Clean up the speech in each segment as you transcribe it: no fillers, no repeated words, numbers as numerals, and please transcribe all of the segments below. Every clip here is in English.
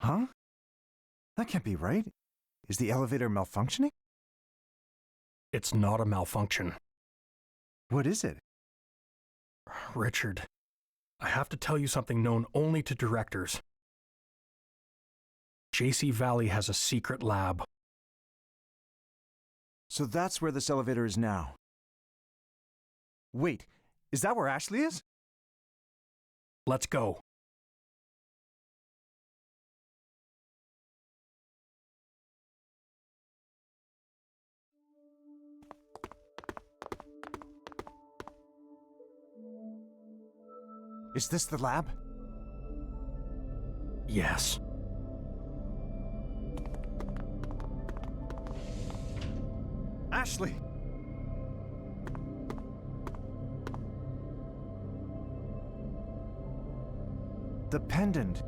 Huh? That can't be right. Is the elevator malfunctioning? It's not a malfunction. What is it? Richard, I have to tell you something known only to directors. JC Valley has a secret lab. So that's where this elevator is now. Wait, is that where Ashley is? Let's go. Is this the lab? Yes. Ashley! The pendant.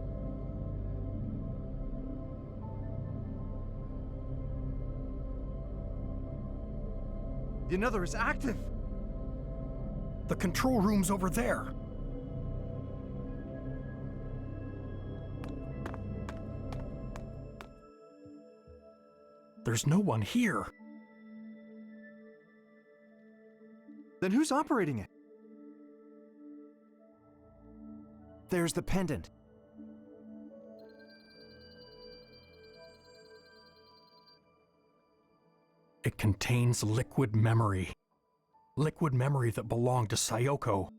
The another is active! The control room's over there. There's no one here. Then who's operating it? There's the pendant. It contains liquid memory. Liquid memory that belonged to Sayoko.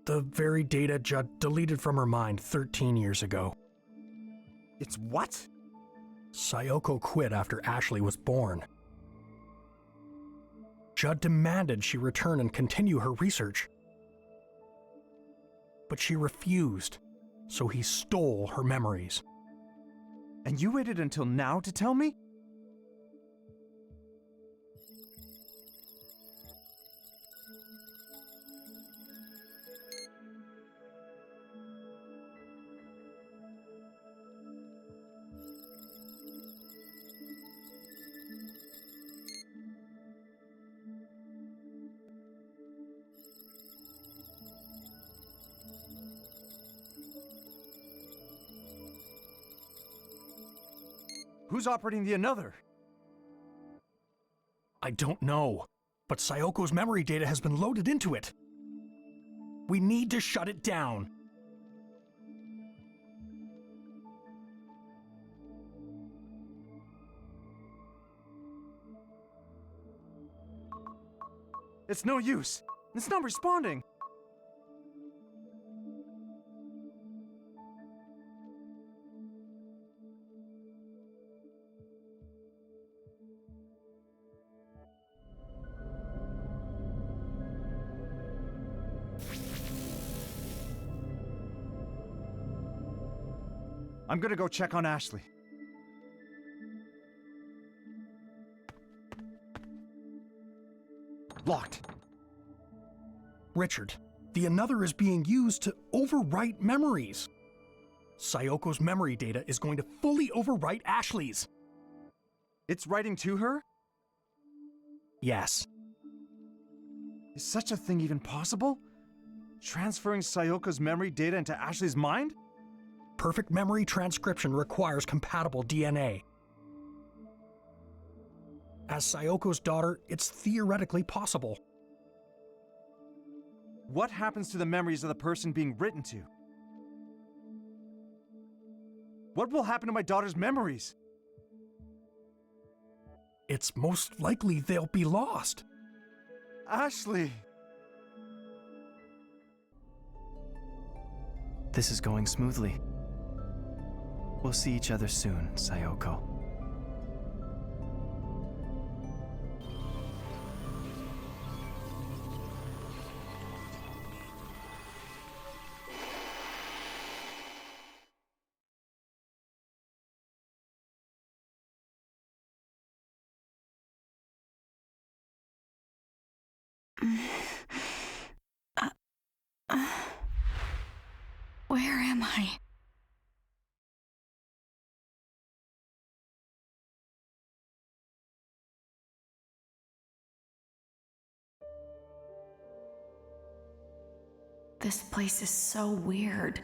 The very data Judd deleted from her mind 13 years ago. It's what? Sayoko quit after Ashley was born. Judd demanded she return and continue her research. But she refused, so he stole her memories. And you waited until now to tell me? Who's operating the another? I don't know, but Sayoko's memory data has been loaded into it. We need to shut it down. It's no use. It's not responding. I'm gonna go check on Ashley. Locked. Richard, the another is being used to overwrite memories. Sayoko's memory data is going to fully overwrite Ashley's. It's writing to her? Yes. Is such a thing even possible? Transferring Sayoko's memory data into Ashley's mind? Perfect memory transcription requires compatible DNA. As Sayoko's daughter, it's theoretically possible. What happens to the memories of the person being written to? What will happen to my daughter's memories? It's most likely they'll be lost. Ashley! This is going smoothly. We'll see each other soon, Sayoko. Where am I? This place is so weird.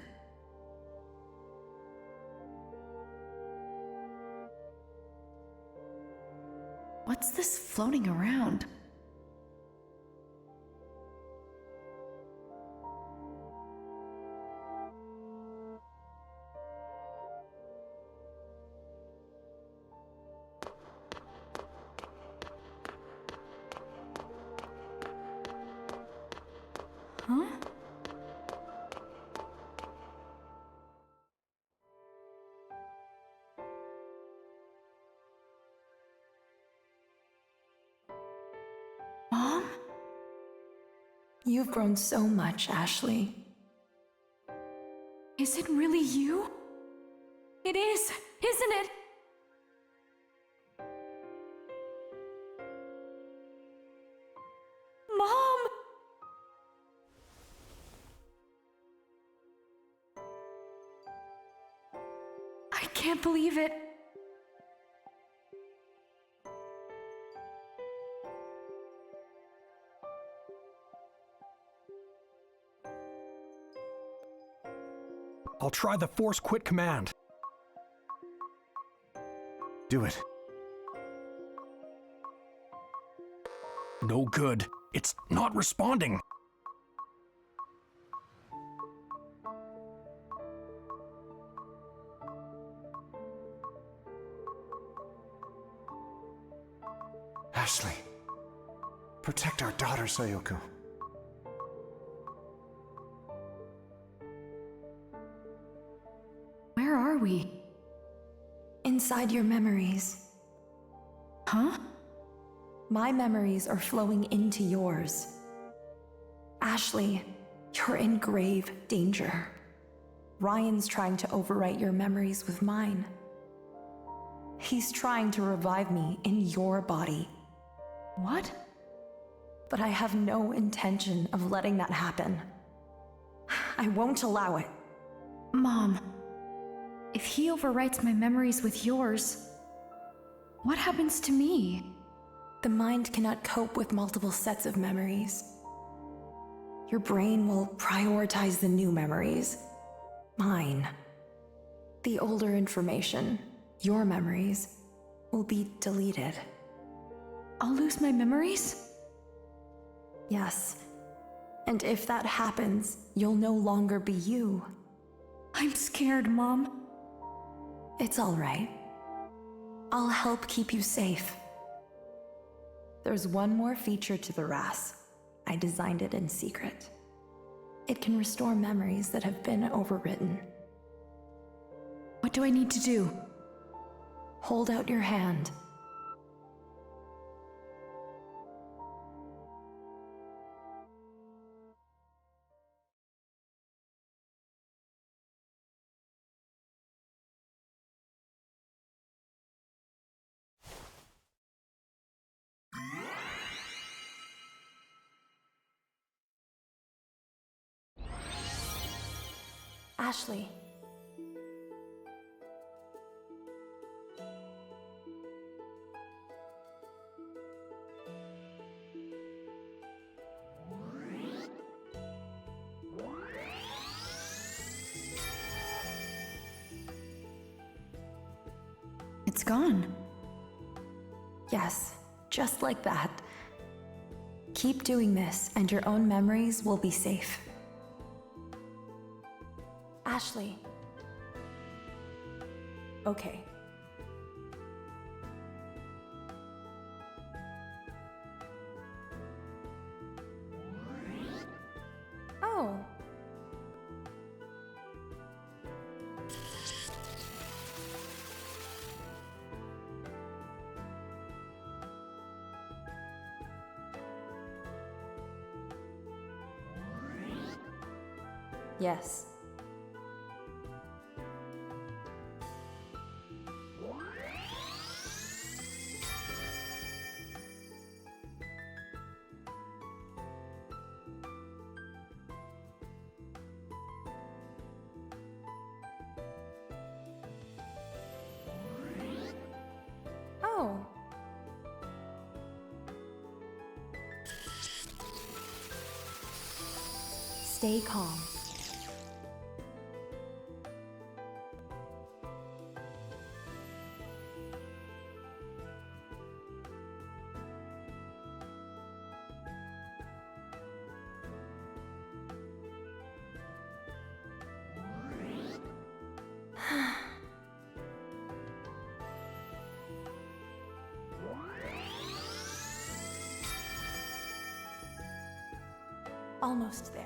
What's this floating around? Huh? Mom? You've grown so much, Ashley. Is it really you? It is, isn't it? Mom! I can't believe it. I'll try the force quit command. Do it. No good. It's not responding. Ashley, protect our daughter, Sayoko. Where are we? Inside your memories. Huh? My memories are flowing into yours. Ashley, you're in grave danger. Ryan's trying to overwrite your memories with mine. He's trying to revive me in your body. What? But I have no intention of letting that happen. I won't allow it. Mom, if he overwrites my memories with yours, what happens to me? The mind cannot cope with multiple sets of memories. Your brain will prioritize the new memories. Mine. The older information, your memories, will be deleted. I'll lose my memories? Yes. And if that happens, you'll no longer be you. I'm scared, Mom. It's all right. I'll help keep you safe. There's one more feature to the RAS. I designed it in secret. It can restore memories that have been overwritten. What do I need to do? Hold out your hand. Ashley. It's gone. Yes, just like that. Keep doing this, and your own memories will be safe. Ashley. Okay. Oh. Yes. Oh. Stay calm. Almost there.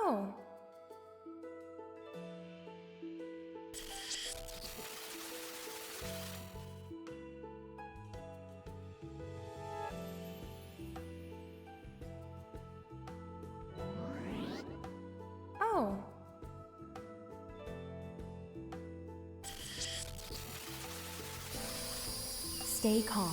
Oh. Oh. Stay calm.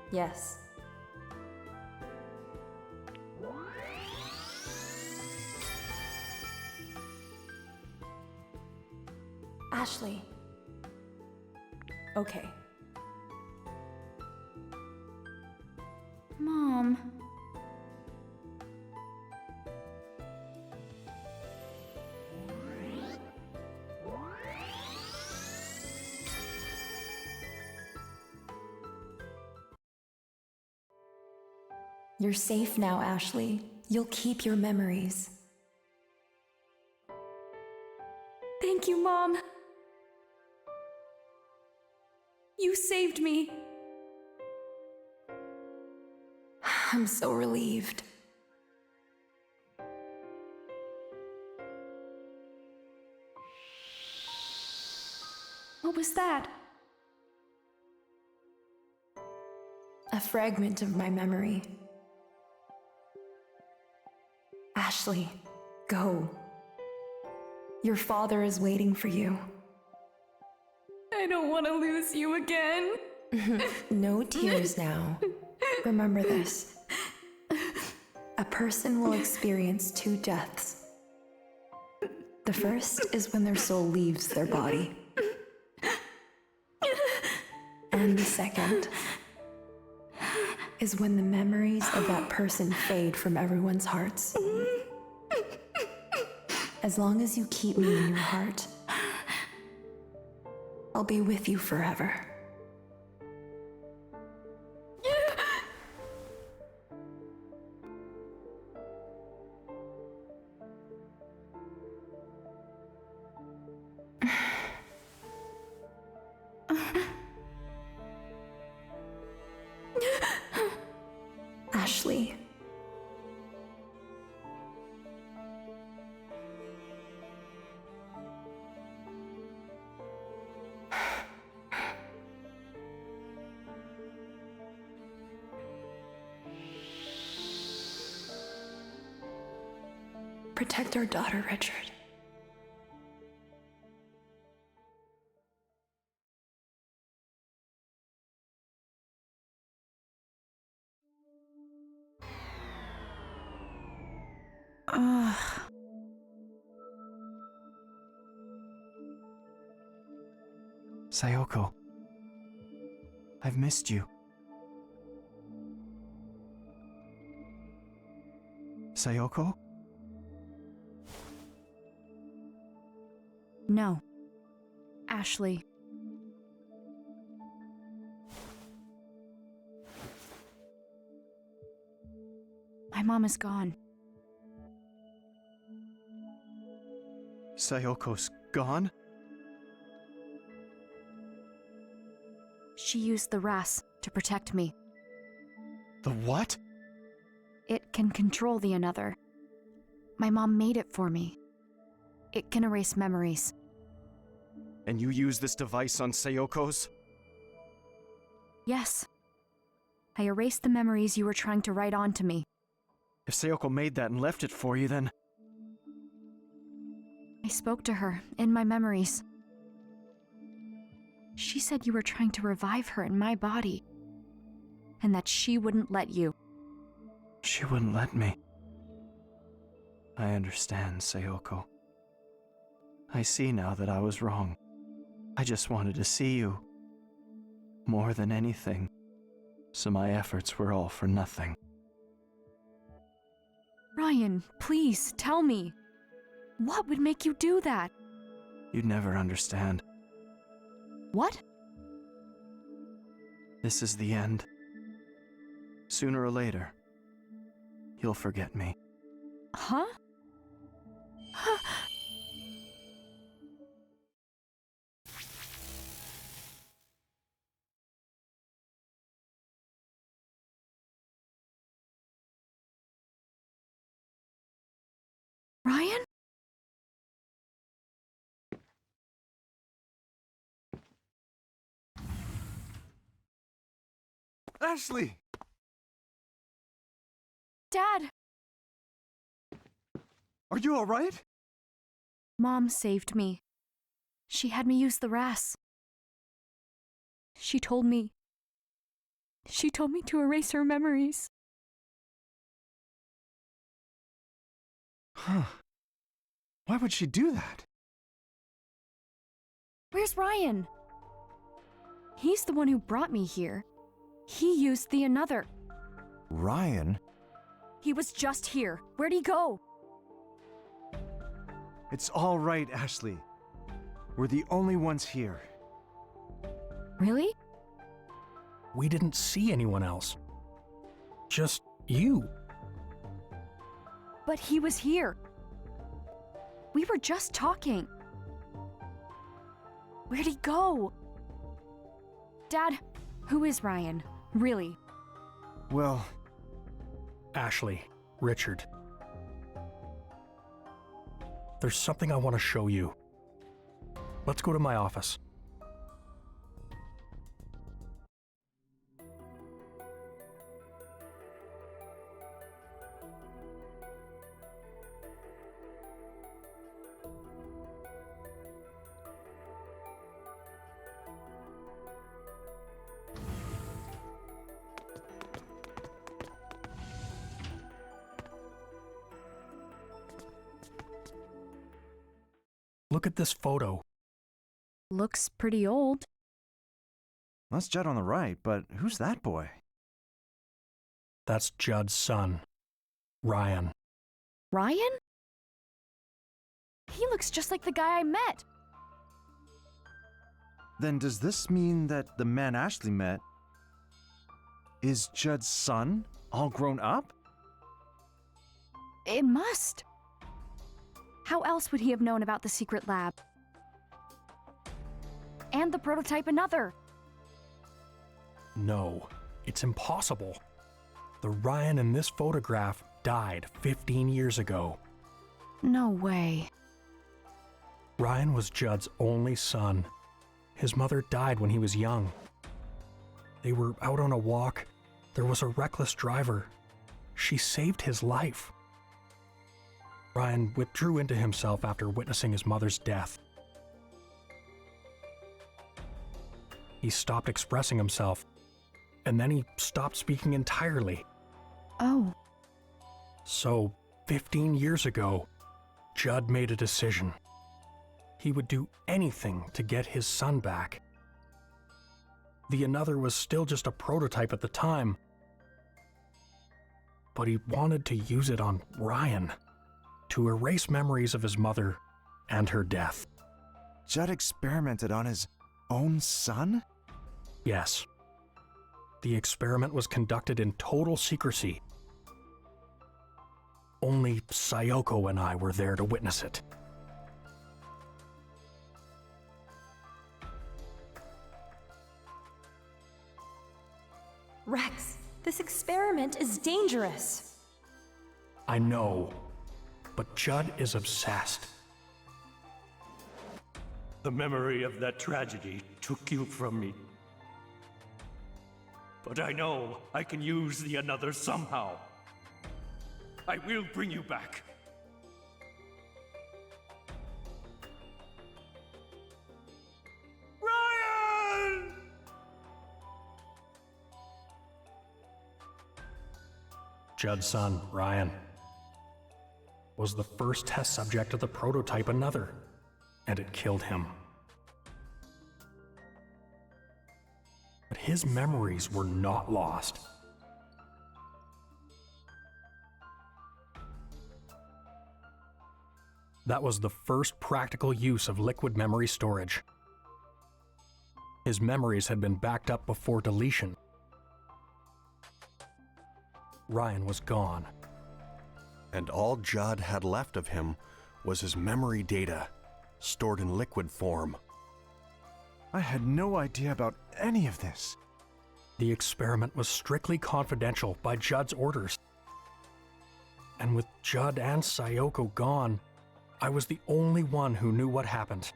Yes. Ashley. Okay. Mom. You're safe now, Ashley. You'll keep your memories. Thank you, Mom. You saved me. I'm so relieved. What was that? A fragment of my memory. Ashley, go. Your father is waiting for you. I don't want to lose you again. No tears now. Remember this. A person will experience two deaths. The first is when their soul leaves their body. And the second is when the memories of that person fade from everyone's hearts. As long as you keep me in your heart, I'll be with you forever. Ashley. Protect our daughter, Richard. Sayoko, I've missed you. Sayoko? No. Ashley. My mom is gone. Sayoko's gone? She used the RAS to protect me. The what? It can control the another. My mom made it for me. It can erase memories. And you use this device on Sayoko's? Yes. I erased the memories you were trying to write onto me. If Sayoko made that and left it for you, then... I spoke to her in my memories. She said you were trying to revive her in my body, and that she wouldn't let you. She wouldn't let me. I understand, Sayoko. I see now that I was wrong. I just wanted to see you. More than anything. So my efforts were all for nothing. Ryan, please, tell me. What would make you do that? You'd never understand. What? This is the end. Sooner or later, you'll forget me. Huh? Ryan? Ashley! Dad! Are you alright? Mom saved me. She had me use the RAS. She told me to erase her memories. Huh. Why would she do that? Where's Ryan? He's the one who brought me here. He used the another. Ryan? He was just here. Where'd he go? It's all right, Ashley. We're the only ones here. Really? We didn't see anyone else. Just you. But he was here. We were just talking. Where'd he go? Dad, who is Ryan? Really? Well, Ashley, Richard. There's something I want to show you. Let's go to my office. Look at this photo. Looks pretty old. that's Judd on the right, but who's that boy? That's Judd's son, Ryan. Ryan? He looks just like the guy I met. Then does this mean that the man Ashley met is Judd's son, all grown up? It must. How else would he have known about the secret lab? And the prototype another? No, it's impossible. The Ryan in this photograph died 15 years ago. No way. Ryan was Judd's only son. His mother died when he was young. They were out on a walk. There was a reckless driver. She saved his life. Ryan withdrew into himself after witnessing his mother's death. He stopped expressing himself, and then he stopped speaking entirely. Oh. So, 15 years ago, Judd made a decision. He would do anything to get his son back. The another was still just a prototype at the time, but he wanted to use it on Ryan, to erase memories of his mother and her death. Judd experimented on his own son? Yes. The experiment was conducted in total secrecy. Only Sayoko and I were there to witness it. Rex, this experiment is dangerous. I know, but Judd is obsessed. The memory of that tragedy took you from me. But I know I can use the another somehow. I will bring you back. Ryan! Judd's son, Ryan, was the first test subject of the prototype Another, and it killed him. But his memories were not lost. That was the first practical use of liquid memory storage. His memories had been backed up before deletion. Ryan was gone. And all Judd had left of him was his memory data, stored in liquid form. I had no idea about any of this. The experiment was strictly confidential by Judd's orders. And with Judd and Sayoko gone, I was the only one who knew what happened.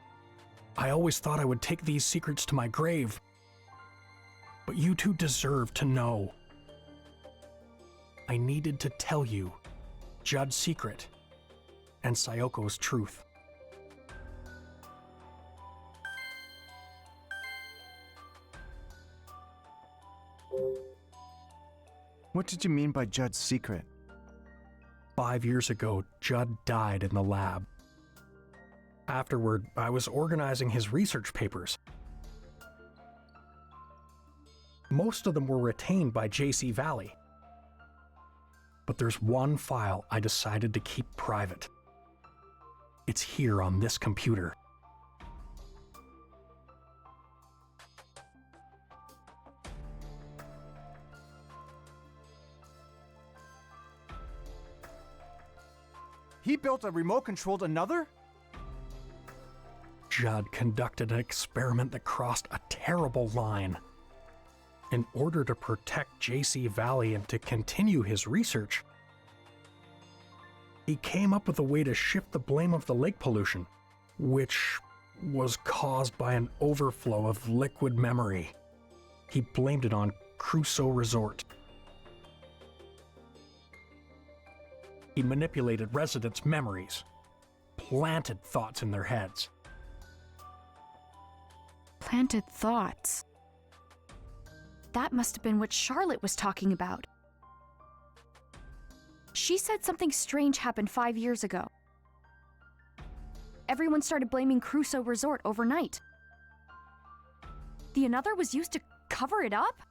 I always thought I would take these secrets to my grave. But you two deserve to know. I needed to tell you Judd's secret and Sayoko's truth. What did you mean by Judd's secret? 5 years ago, Judd died in the lab. Afterward, I was organizing his research papers. Most of them were retained by JC Valley. But there's one file I decided to keep private. It's here on this computer. He built a remote-controlled Another? Judd conducted an experiment that crossed a terrible line. In order to protect JC Valley and to continue his research, he came up with a way to shift the blame of the lake pollution, which was caused by an overflow of liquid memory. He blamed it on Crusoe Resort. He manipulated residents' memories, planted thoughts in their heads. Planted thoughts. That must have been what Charlotte was talking about. She said something strange happened 5 years ago. Everyone started blaming Crusoe Resort overnight. The Another was used to cover it up?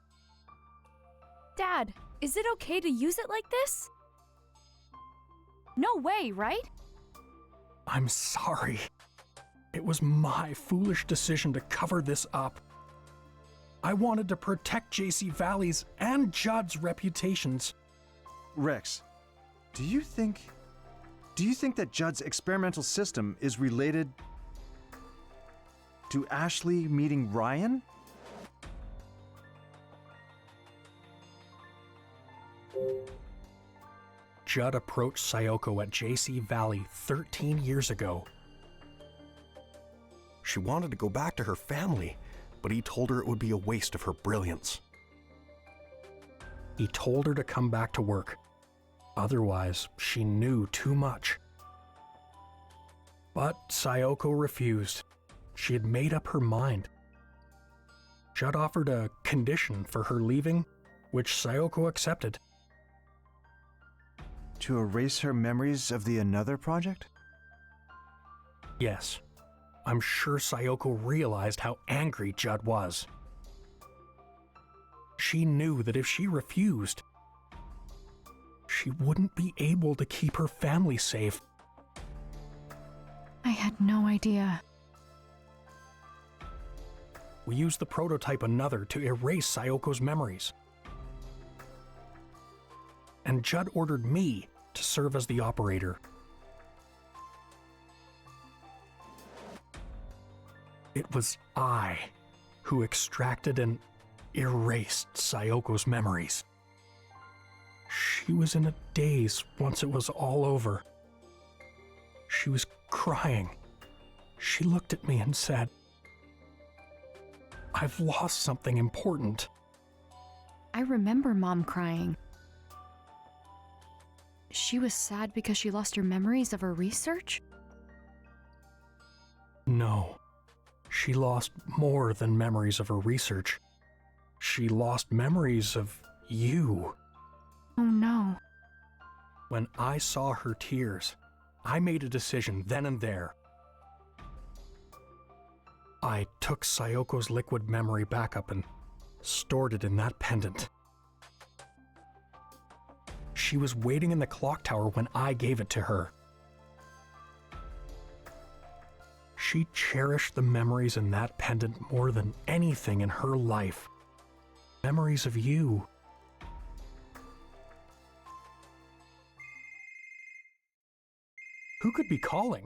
Dad, is it okay to use it like this? No way, right? I'm sorry. It was my foolish decision to cover this up. I wanted to protect JC Valley's and Judd's reputations. Rex, do you think that Judd's experimental system is related to Ashley meeting Ryan? Judd approached Sayoko at JC Valley 13 years ago. She wanted to go back to her family, but he told her it would be a waste of her brilliance. He told her to come back to work. Otherwise, she knew too much. But Sayoko refused. She had made up her mind. Judd offered a condition for her leaving, which Sayoko accepted. To erase her memories of the Another project? Yes, I'm sure Sayoko realized how angry Judd was. She knew that if she refused, she wouldn't be able to keep her family safe. I had no idea. We used the prototype Another to erase Sayoko's memories. And Judd ordered me to serve as the operator. It was I who extracted and erased Sayoko's memories. She was in a daze once it was all over. She was crying. She looked at me and said, "I've lost something important." I remember Mom crying. She was sad because she lost her memories of her research? No. She lost more than memories of her research. She lost memories of you. Oh no. When I saw her tears, I made a decision then and there. I took Sayoko's liquid memory backup and stored it in that pendant. She was waiting in the clock tower when I gave it to her. She cherished the memories in that pendant more than anything in her life. Memories of you. Who could be calling?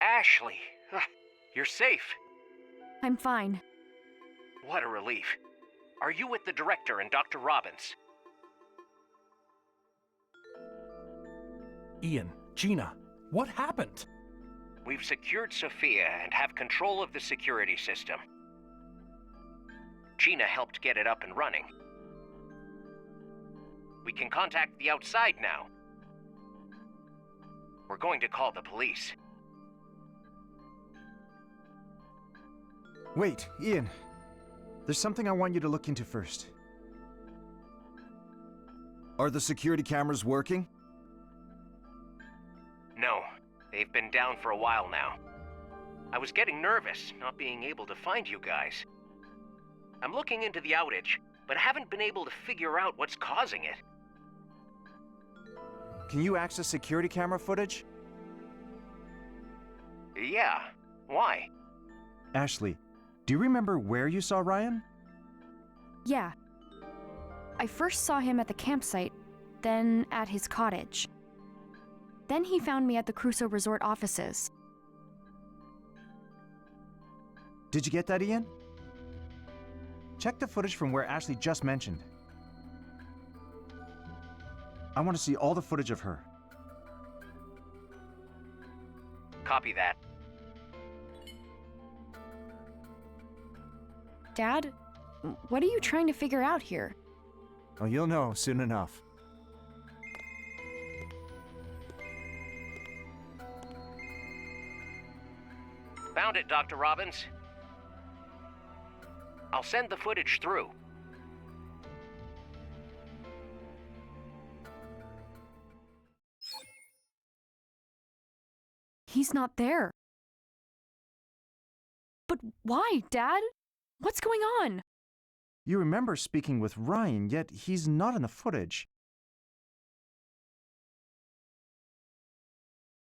Ashley, you're safe. I'm fine. What a relief. Are you with the director and Dr. Robins? Ian, Gina, what happened? We've secured Sophia and have control of the security system. Gina helped get it up and running. We can contact the outside now. We're going to call the police. Wait, Ian. There's something I want you to look into first. Are the security cameras working? No, they've been down for a while now. I was getting nervous, not being able to find you guys. I'm looking into the outage, but haven't been able to figure out what's causing it. Can you access security camera footage? Yeah, why? Ashley, do you remember where you saw Ryan? Yeah. I first saw him at the campsite, then at his cottage. Then he found me at the Crusoe Resort offices. Did you get that, Ian? Check the footage from where Ashley just mentioned. I want to see all the footage of her. Copy that. Dad, what are you trying to figure out here? Oh, you'll know soon enough. Found it, Dr. Robins. I'll send the footage through. He's not there. But why, Dad? What's going on? You remember speaking with Ryan, yet he's not in the footage.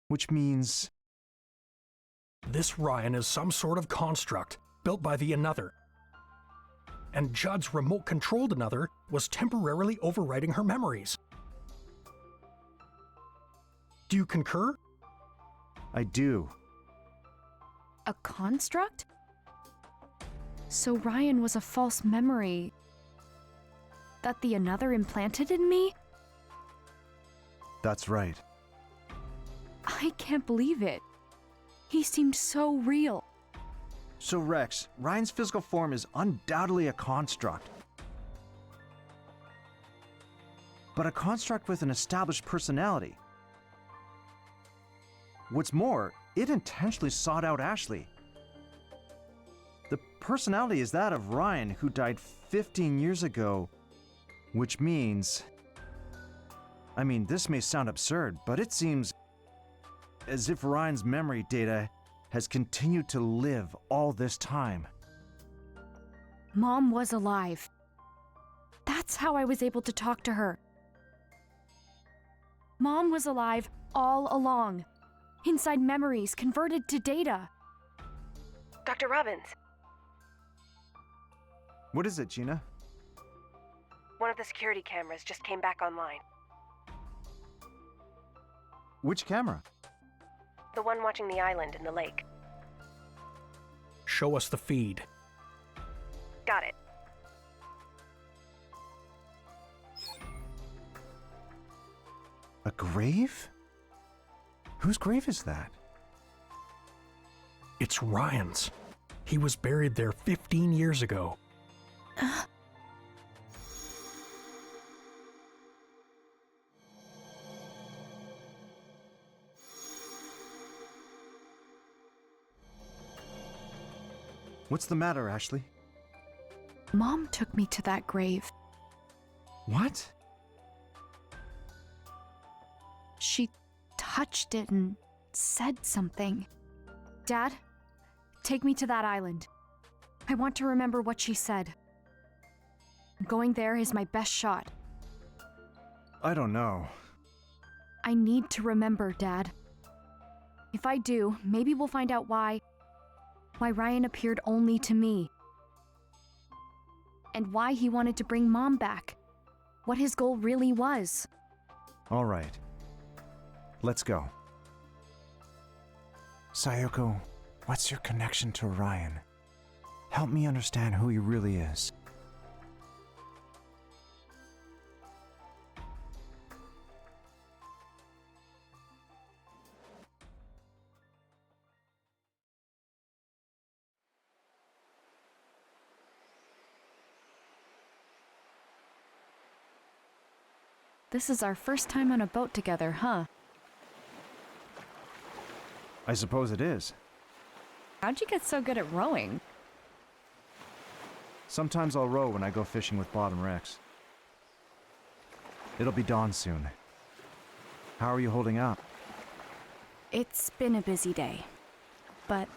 Which means... This Ryan is some sort of construct built by the Another. And Judd's remote-controlled Another was temporarily overwriting her memories. Do you concur? I do. A construct? So Ryan was a false memory that the Another implanted in me? That's right. I can't believe it. He seemed so real. So Rex, Ryan's physical form is undoubtedly a construct. But a construct with an established personality. What's more, it intentionally sought out Ashley. The personality is that of Ryan, who died 15 years ago, which means... I mean, this may sound absurd, but it seems as if Ryan's memory data has continued to live all this time. Mom was alive. That's how I was able to talk to her. Mom was alive all along. Inside memories converted to data. Dr. Robins, What is it, Gina? one of the security cameras just came back online. Which camera? The one watching the island in the lake. Show us the feed. Got it. A grave? Whose grave is that? It's Ryan's. He was buried there 15 years ago. What's the matter, Ashley? Mom took me to that grave. What? She touched it and said something. Dad, take me to that island. I want to remember what she said. Going there is my best shot. I don't know. I need to remember, Dad. If I do, maybe we'll find out why Ryan appeared only to me. And why he wanted to bring Mom back. What his goal really was. All right. Let's go. Sayoko, what's your connection to Ryan? Help me understand who he really is. This is our first time on a boat together, huh? I suppose it is. How'd you get so good at rowing? Sometimes I'll row when I go fishing with Bob and Rex. It'll be dawn soon. How are you holding up? It's been a busy day, but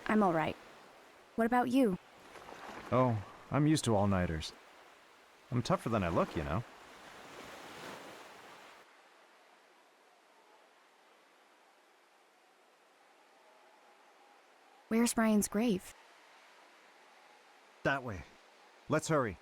I'm all right. What about you? Oh, I'm used to all-nighters. I'm tougher than I look, you know. Where's Ryan's grave? That way. Let's hurry.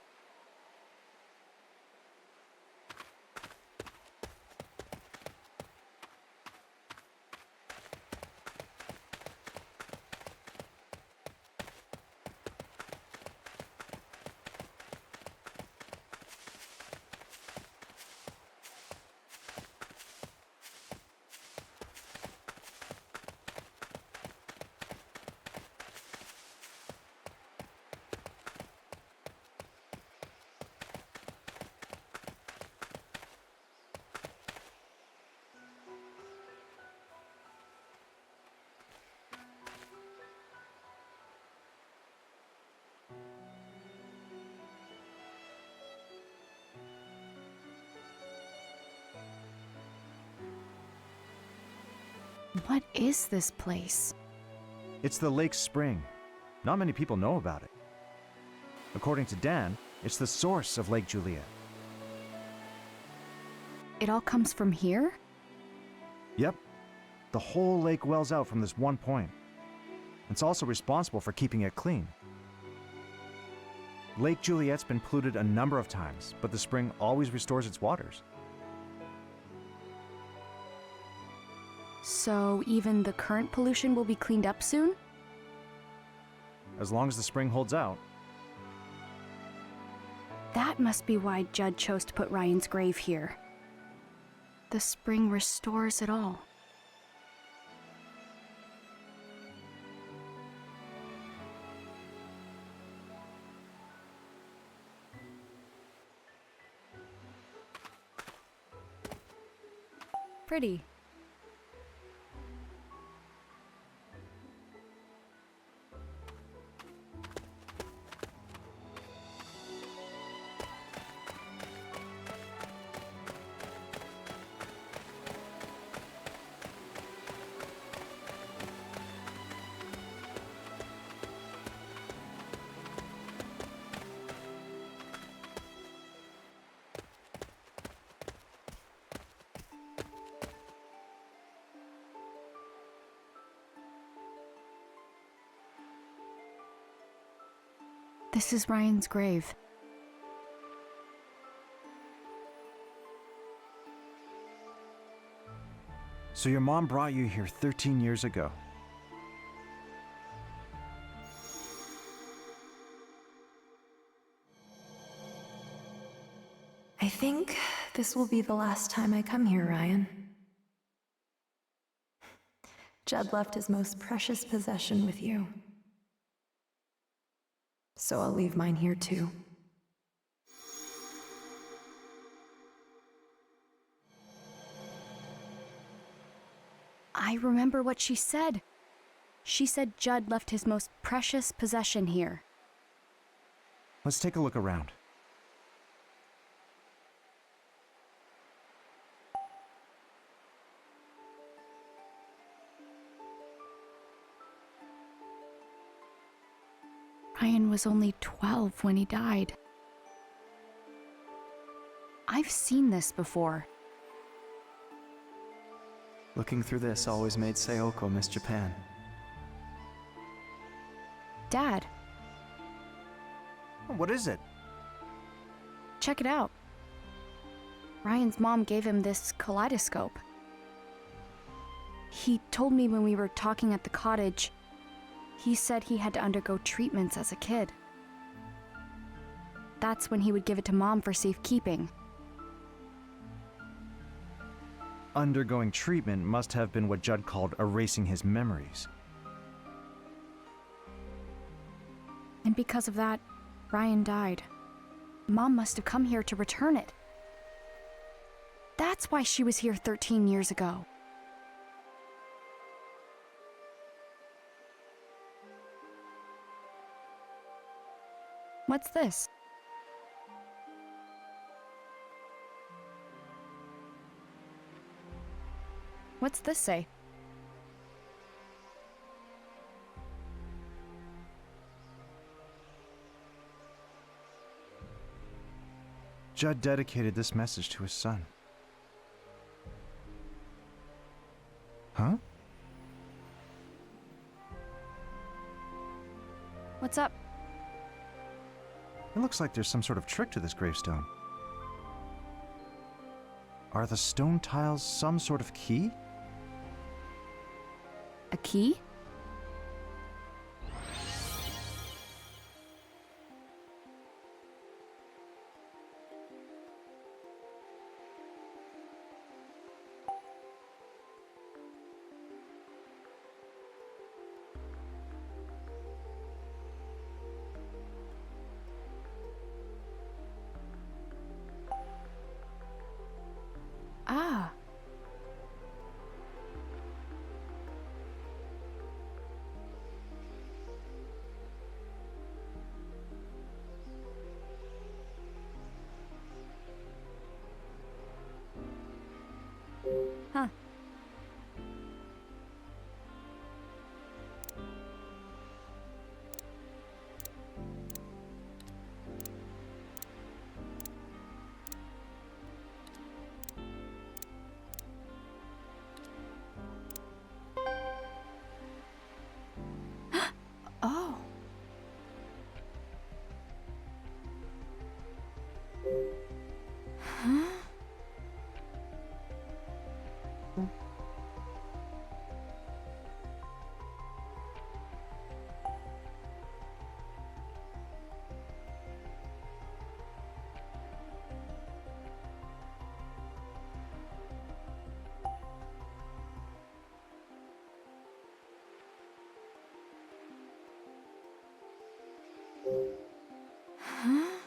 What is this place? It's the lake spring. Not many people know about it. According to Dan, it's the source of Lake Juliet. It all comes from here? Yep. The whole lake wells out from this one point. It's also responsible for keeping it clean. Lake Juliet's been polluted a number of times, but the spring always restores its waters. So even the current pollution will be cleaned up soon? As long as the spring holds out. That must be why Judd chose to put Ryan's grave here. The spring restores it all. Pretty. This is Ryan's grave. So your mom brought you here 13 years ago. I think this will be the last time I come here, Ryan. Judd left his most precious possession with you. So I'll leave mine here too. I remember what she said. She said Judd left his most precious possession here. Let's take a look around. Ryan was only 12 when he died. I've seen this before. Looking through this always made Sayoko miss Japan. Dad, What is it? check it out. Ryan's mom gave him this kaleidoscope. He told me when we were talking at the cottage, he said he had to undergo treatments as a kid. That's when he would give it to Mom for safekeeping. Undergoing treatment must have been what Judd called erasing his memories. And because of that, Ryan died. Mom must have come here to return it. That's why she was here 13 years ago. What's this? What's this say? Judd dedicated this message to his son. Huh? What's up? It looks like there's some sort of trick to this gravestone. Are the stone tiles some sort of key? A key? Ah. Huh. Oh. Huh? Huh?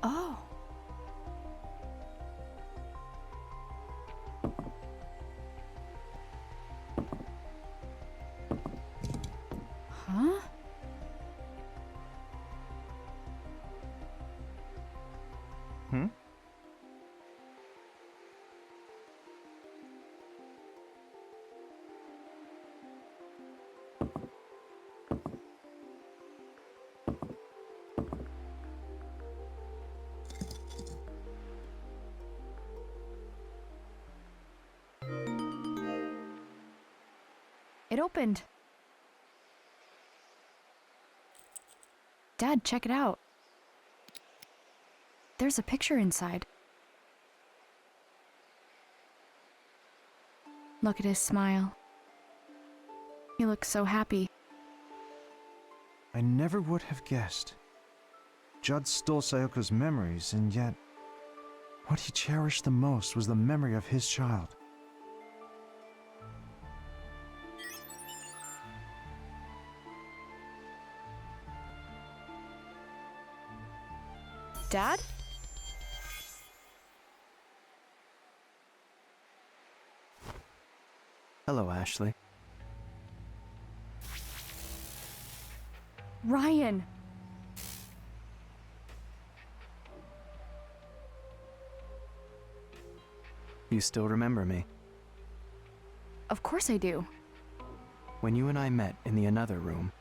Oh. Huh? Hmm? It opened. Dad, check it out. There's a picture inside. Look at his smile. He looks so happy. I never would have guessed. Judd stole Sayoko's memories, and yet, what he cherished the most was the memory of his child. Dad? Hello, Ashley. Ryan! You still remember me? Of course I do. When you and I met in the another room,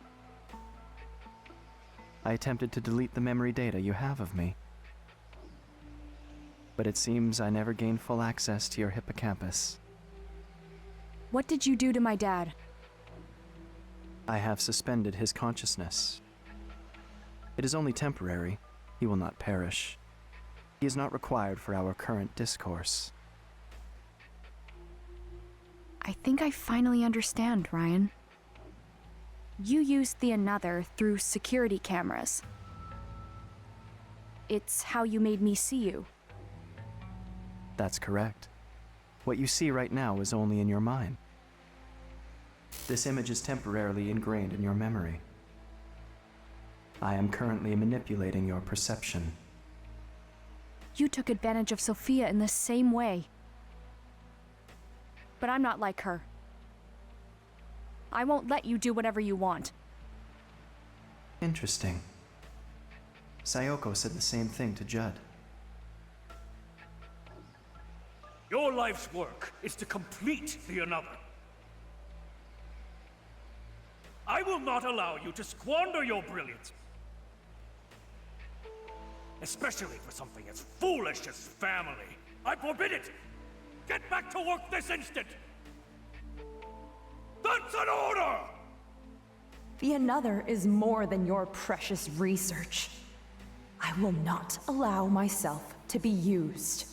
I attempted to delete the memory data you have of me. But it seems I never gained full access to your hippocampus. What did you do to my dad? I have suspended his consciousness. It is only temporary. He will not perish. He is not required for our current discourse. I think I finally understand, Ryan. You used the another through security cameras. It's how you made me see you. That's correct. What you see right now is only in your mind. This image is temporarily ingrained in your memory. I am currently manipulating your perception. You took advantage of Sophia in the same way. But I'm not like her. I won't let you do whatever you want. Interesting. Sayoko said the same thing to Judd. Your life's work is to complete the another. I will not allow you to squander your brilliance. Especially for something as foolish as family. I forbid it! Get back to work this instant! That's an order! The another is more than your precious research. I will not allow myself to be used.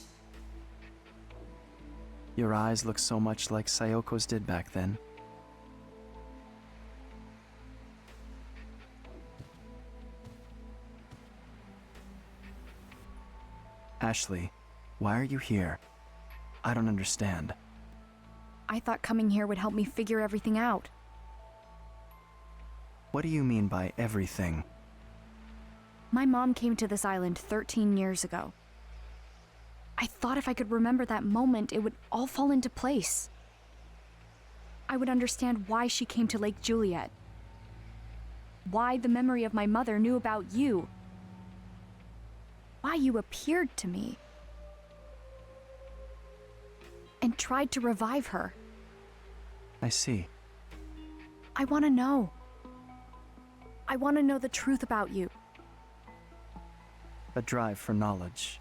Your eyes look so much like Sayoko's did back then. Ashley, why are you here? I don't understand. I thought coming here would help me figure everything out. What do you mean by everything? My mom came to this island 13 years ago. I thought if I could remember that moment, it would all fall into place. I would understand why she came to Lake Juliet. Why the memory of my mother knew about you. Why you appeared to me. And tried to revive her. I see. I want to know. I want to know the truth about you. A drive for knowledge.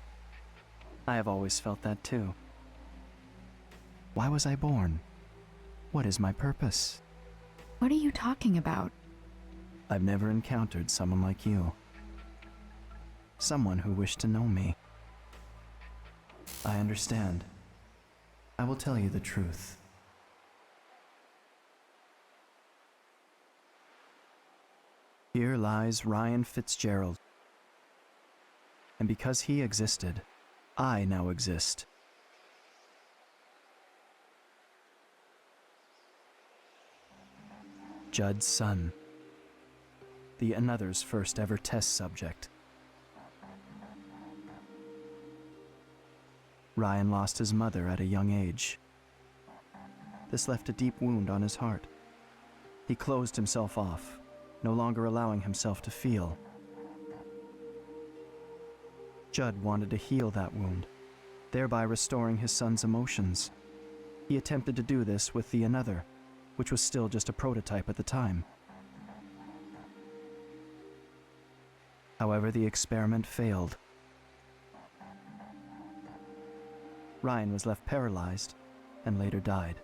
I have always felt that too. Why was I born? What is my purpose? What are you talking about? I've never encountered someone like you. Someone who wished to know me. I understand. I will tell you the truth. Here lies Ryan Fitzgerald. And because he existed, I now exist. Judd's son. The Another's first ever test subject. Ryan lost his mother at a young age. This left a deep wound on his heart. He closed himself off, no longer allowing himself to feel. Judd wanted to heal that wound, thereby restoring his son's emotions. He attempted to do this with the Another, which was still just a prototype at the time. However, the experiment failed. Ryan was left paralyzed and later died.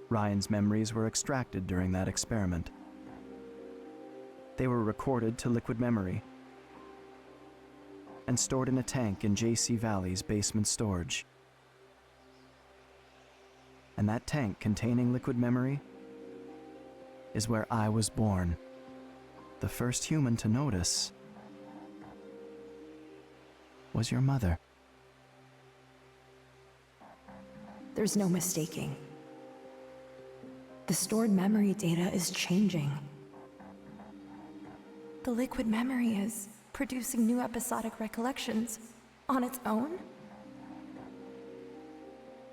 Ryan's memories were extracted during that experiment. They were recorded to liquid memory and stored in a tank in JC Valley's basement storage. And that tank containing liquid memory is where I was born, the first human to notice was your mother. There's no mistaking. The stored memory data is changing. The liquid memory is producing new episodic recollections on its own?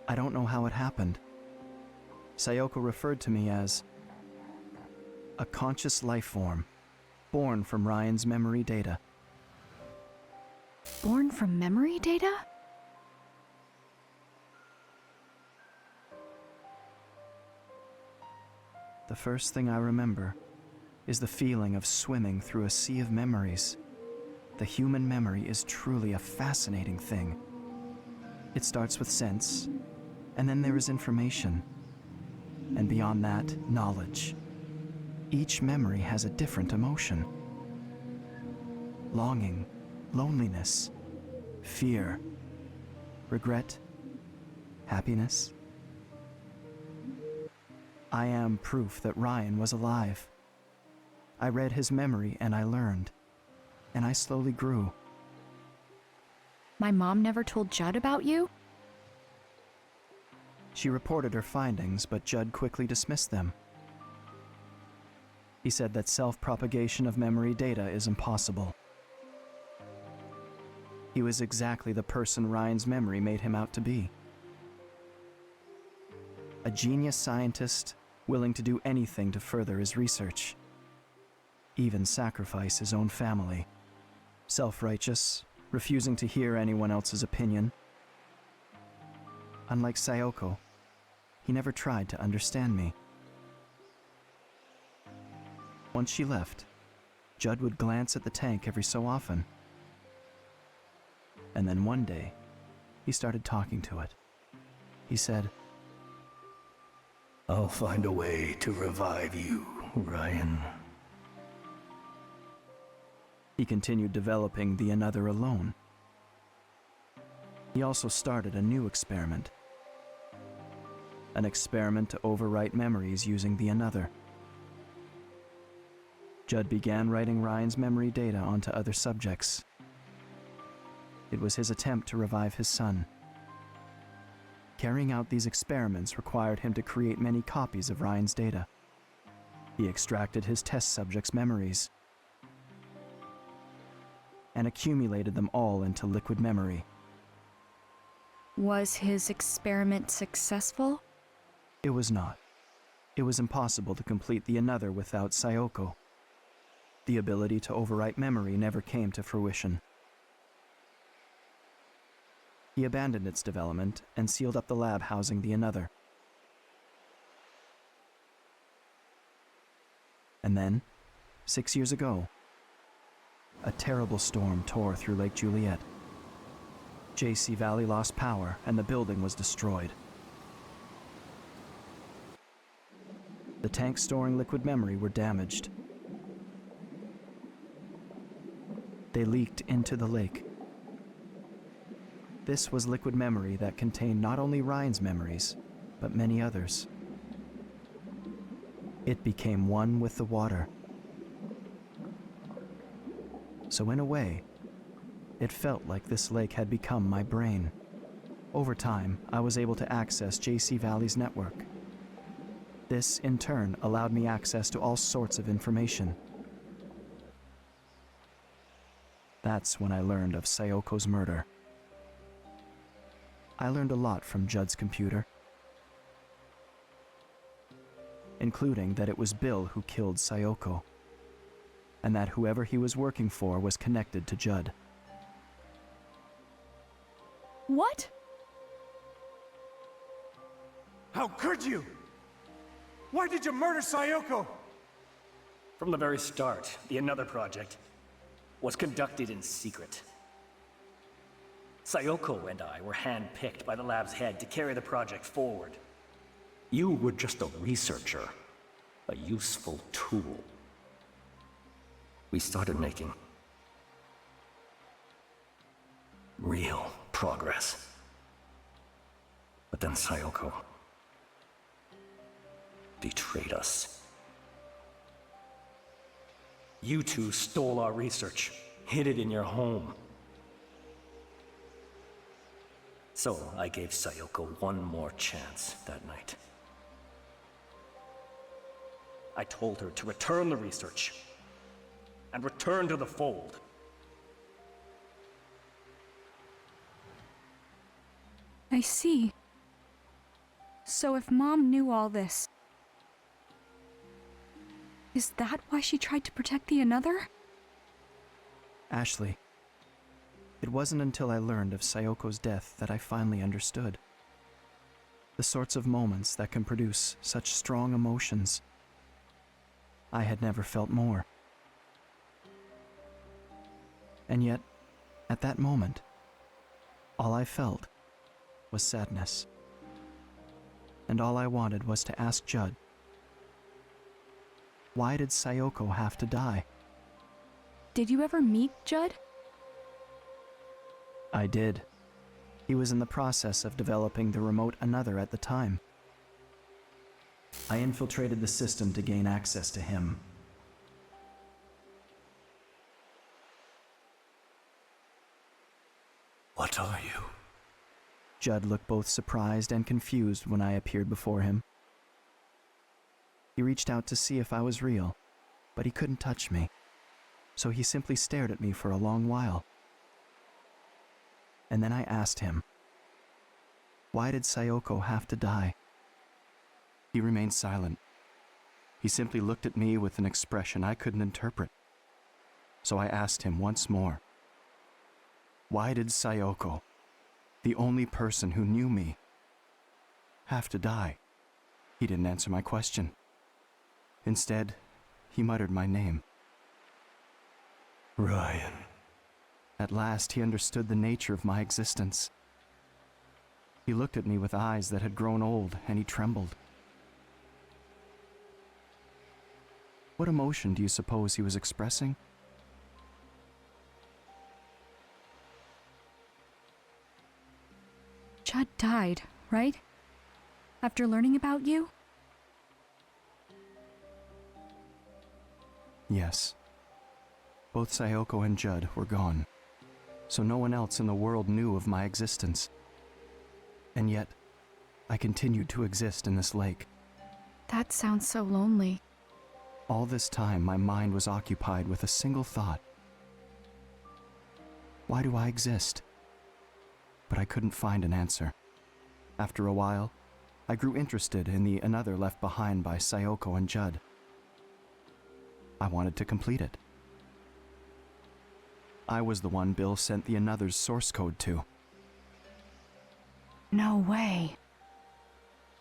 I don't know how it happened. Sayoko referred to me as a conscious life form, born from Ryan's memory data. Born from memory data? The first thing I remember is the feeling of swimming through a sea of memories. The human memory is truly a fascinating thing. It starts with sense, and then there is information, and beyond that, knowledge. Each memory has a different emotion. Longing, loneliness, fear, regret, happiness. I am proof that Ryan was alive. I read his memory and I learned, and I slowly grew. My mom never told Judd about you? She reported her findings, but Judd quickly dismissed them. He said that self-propagation of memory data is impossible. He was exactly the person Ryan's memory made him out to be. A genius scientist willing to do anything to further his research. Even sacrifice his own family. Self-righteous, refusing to hear anyone else's opinion. Unlike Sayoko, he never tried to understand me. Once she left, Judd would glance at the tank every so often. And then one day, he started talking to it. He said, I'll find a way to revive you, Ryan. He continued developing the Another alone. He also started a new experiment. An experiment to overwrite memories using the Another. Judd began writing Ryan's memory data onto other subjects. It was his attempt to revive his son. Carrying out these experiments required him to create many copies of Ryan's data. He extracted his test subjects' memories and accumulated them all into liquid memory. Was his experiment successful? It was not. It was impossible to complete the another without Sayoko. The ability to overwrite memory never came to fruition. He abandoned its development and sealed up the lab housing the another. And then, 6 years ago, a terrible storm tore through Lake Juliet. JC Valley lost power and the building was destroyed. The tanks storing liquid memory were damaged. They leaked into the lake. This was liquid memory that contained not only Ryan's memories, but many others. It became one with the water. So in a way, it felt like this lake had become my brain. Over time, I was able to access JC Valley's network. This, in turn, allowed me access to all sorts of information. That's when I learned of Sayoko's murder. I learned a lot from Judd's computer, including that it was Bill who killed Sayoko, and that whoever he was working for was connected to Judd. What? How could you? Why did you murder Sayoko? From the very start, the Another project was conducted in secret. Sayoko and I were handpicked by the lab's head to carry the project forward. You were just a researcher, a useful tool. We started making real progress. But then Sayoko betrayed us. You two stole our research, hid it in your home. So I gave Sayoko one more chance that night. I told her to return the research and return to the fold. I see. So if Mom knew all this, is that why she tried to protect the Another? Ashley, it wasn't until I learned of Sayoko's death that I finally understood. The sorts of moments that can produce such strong emotions. I had never felt more. And yet, at that moment, all I felt was sadness. And all I wanted was to ask Judd, why did Sayoko have to die? Did you ever meet Judd? I did. He was in the process of developing the remote Another at the time. I infiltrated the system to gain access to him. What are you? Judd looked both surprised and confused when I appeared before him. He reached out to see if I was real, but he couldn't touch me, so he simply stared at me for a long while. And then I asked him, why did Sayoko have to die? He remained silent. He simply looked at me with an expression I couldn't interpret. So I asked him once more, why did Sayoko, the only person who knew me, have to die? He didn't answer my question. Instead, he muttered my name. Ryan. At last, he understood the nature of my existence. He looked at me with eyes that had grown old, and he trembled. What emotion do you suppose he was expressing? Judd died, right? After learning about you? Yes. Both Sayoko and Judd were gone, so no one else in the world knew of my existence. And yet, I continued to exist in this lake. That sounds so lonely. All this time, my mind was occupied with a single thought. Why do I exist? But I couldn't find an answer. After a while, I grew interested in the Another left behind by Sayoko and Judd. I wanted to complete it. I was the one Bill sent the Another's source code to. No way.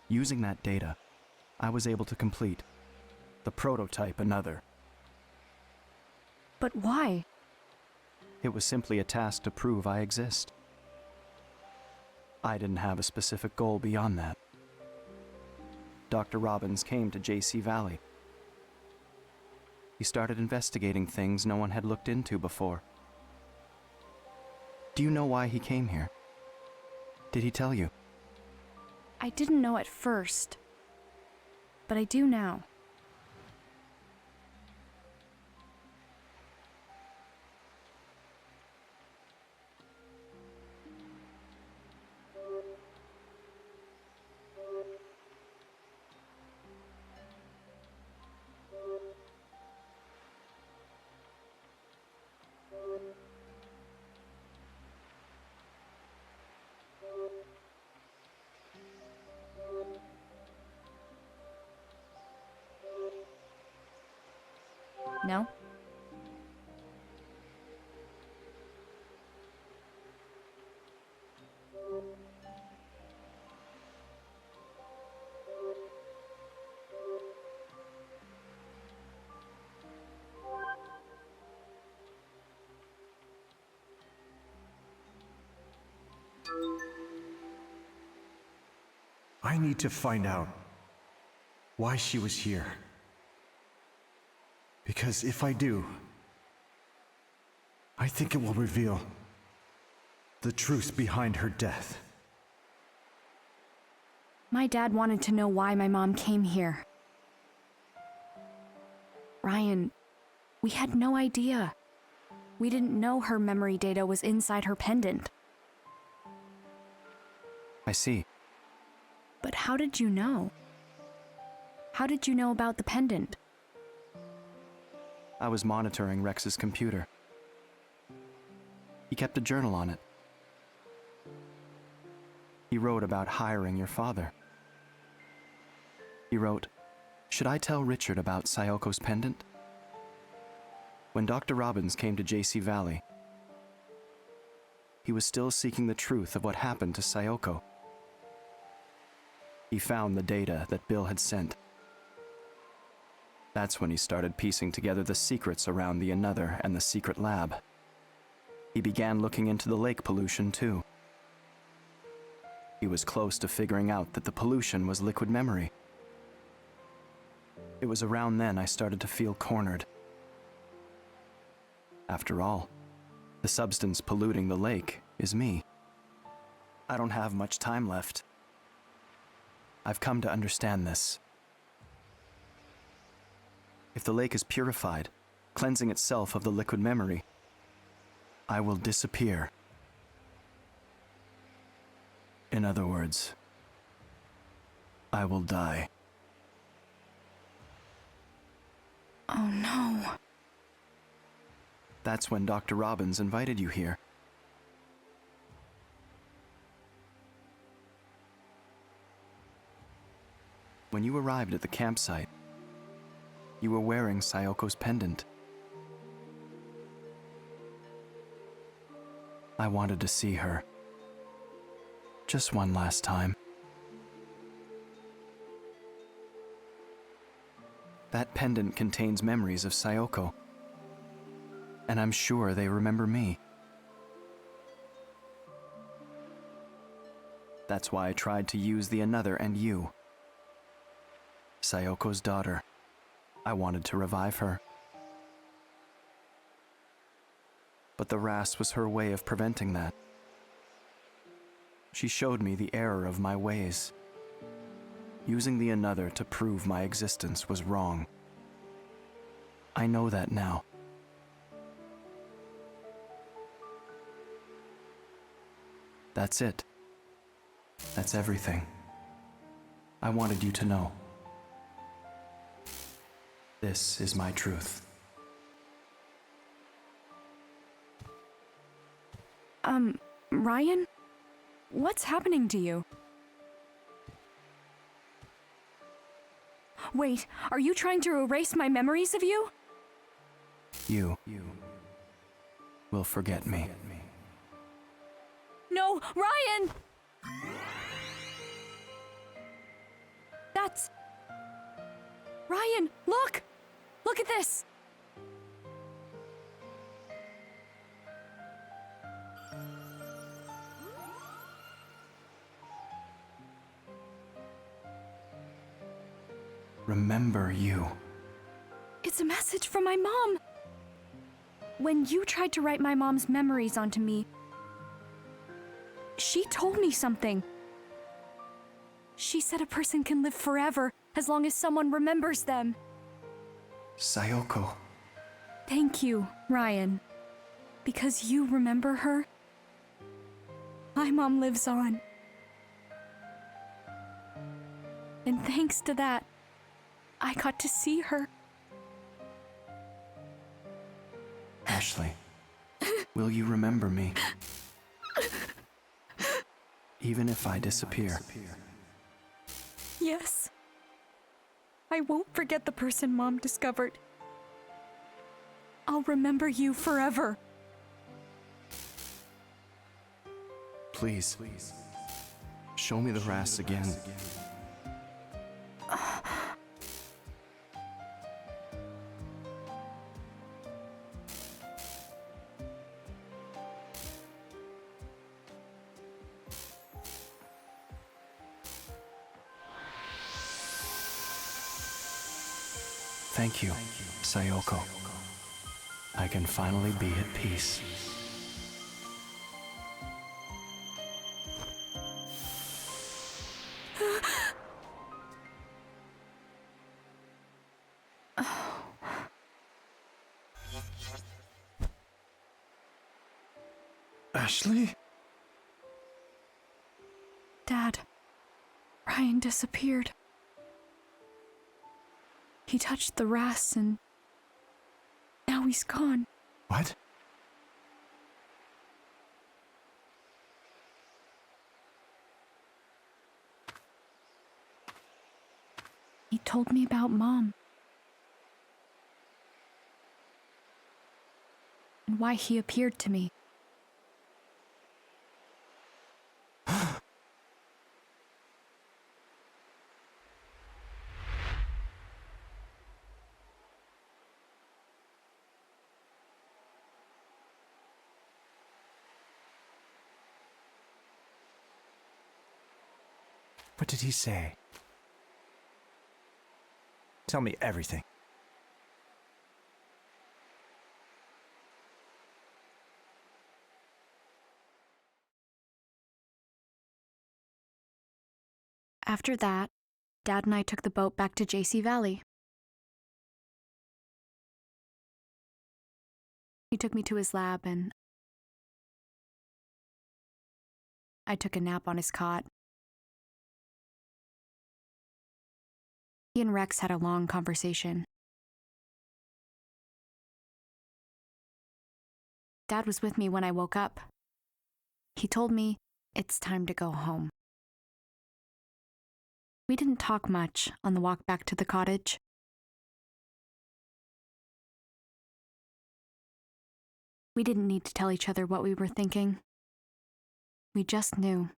Using that data, I was able to complete the prototype Another. But why? It was simply a task to prove I exist. I didn't have a specific goal beyond that. Dr. Robins came to JC Valley. He started investigating things no one had looked into before. Do you know why he came here? Did he tell you? I didn't know at first, but I do now. No? I need to find out why she was here. Because if I do, I think it will reveal the truth behind her death. My dad wanted to know why my mom came here. Ryan, we had no idea. We didn't know her memory data was inside her pendant. I see. But how did you know? How did you know about the pendant? I was monitoring Rex's computer. He kept a journal on it. He wrote about hiring your father. He wrote, "Should I tell Richard about Sayoko's pendant?" When Dr. Robins came to JC Valley, he was still seeking the truth of what happened to Sayoko. He found the data that Bill had sent. That's when he started piecing together the secrets around the Another and the secret lab. He began looking into the lake pollution too. He was close to figuring out that the pollution was liquid memory. It was around then I started to feel cornered. After all, the substance polluting the lake is me. I don't have much time left. I've come to understand this. If the lake is purified, cleansing itself of the liquid memory, I will disappear. In other words, I will die. Oh no. That's when Dr. Robins invited you here. When you arrived at the campsite, you were wearing Sayoko's pendant. I wanted to see her. Just one last time. That pendant contains memories of Sayoko. And I'm sure they remember me. That's why I tried to use the Another and you. Sayoko's daughter. I wanted to revive her. But the RAS was her way of preventing that. She showed me the error of my ways. Using the Another to prove my existence was wrong. I know that now. That's it. That's everything. I wanted you to know. This is my truth. Ryan? What's happening to you? Wait, are you trying to erase my memories of you? You will forget me. No, Ryan! That's... Ryan, look! Look at this! Remember you. It's a message from my mom! When you tried to write my mom's memories onto me, she told me something. She said a person can live forever as long as someone remembers them. Sayoko. Thank you, Ryan. Because you remember her, my mom lives on. And thanks to that, I got to see her. Ashley, will you remember me? Even if I disappear. Yes. I won't forget the person Mom discovered. I'll remember you forever. Please, show me the rats again. Thank you, Sayoko. I can finally be at peace. Ashley? Dad, Ryan disappeared. He touched the rats and now he's gone. What? He told me about Mom. And why he appeared to me. What did he say? Tell me everything. After that, Dad and I took the boat back to JC Valley. He took me to his lab and I took a nap on his cot. He and Rex had a long conversation. Dad was with me when I woke up. He told me it's time to go home. We didn't talk much on the walk back to the cottage. We didn't need to tell each other what we were thinking. We just knew.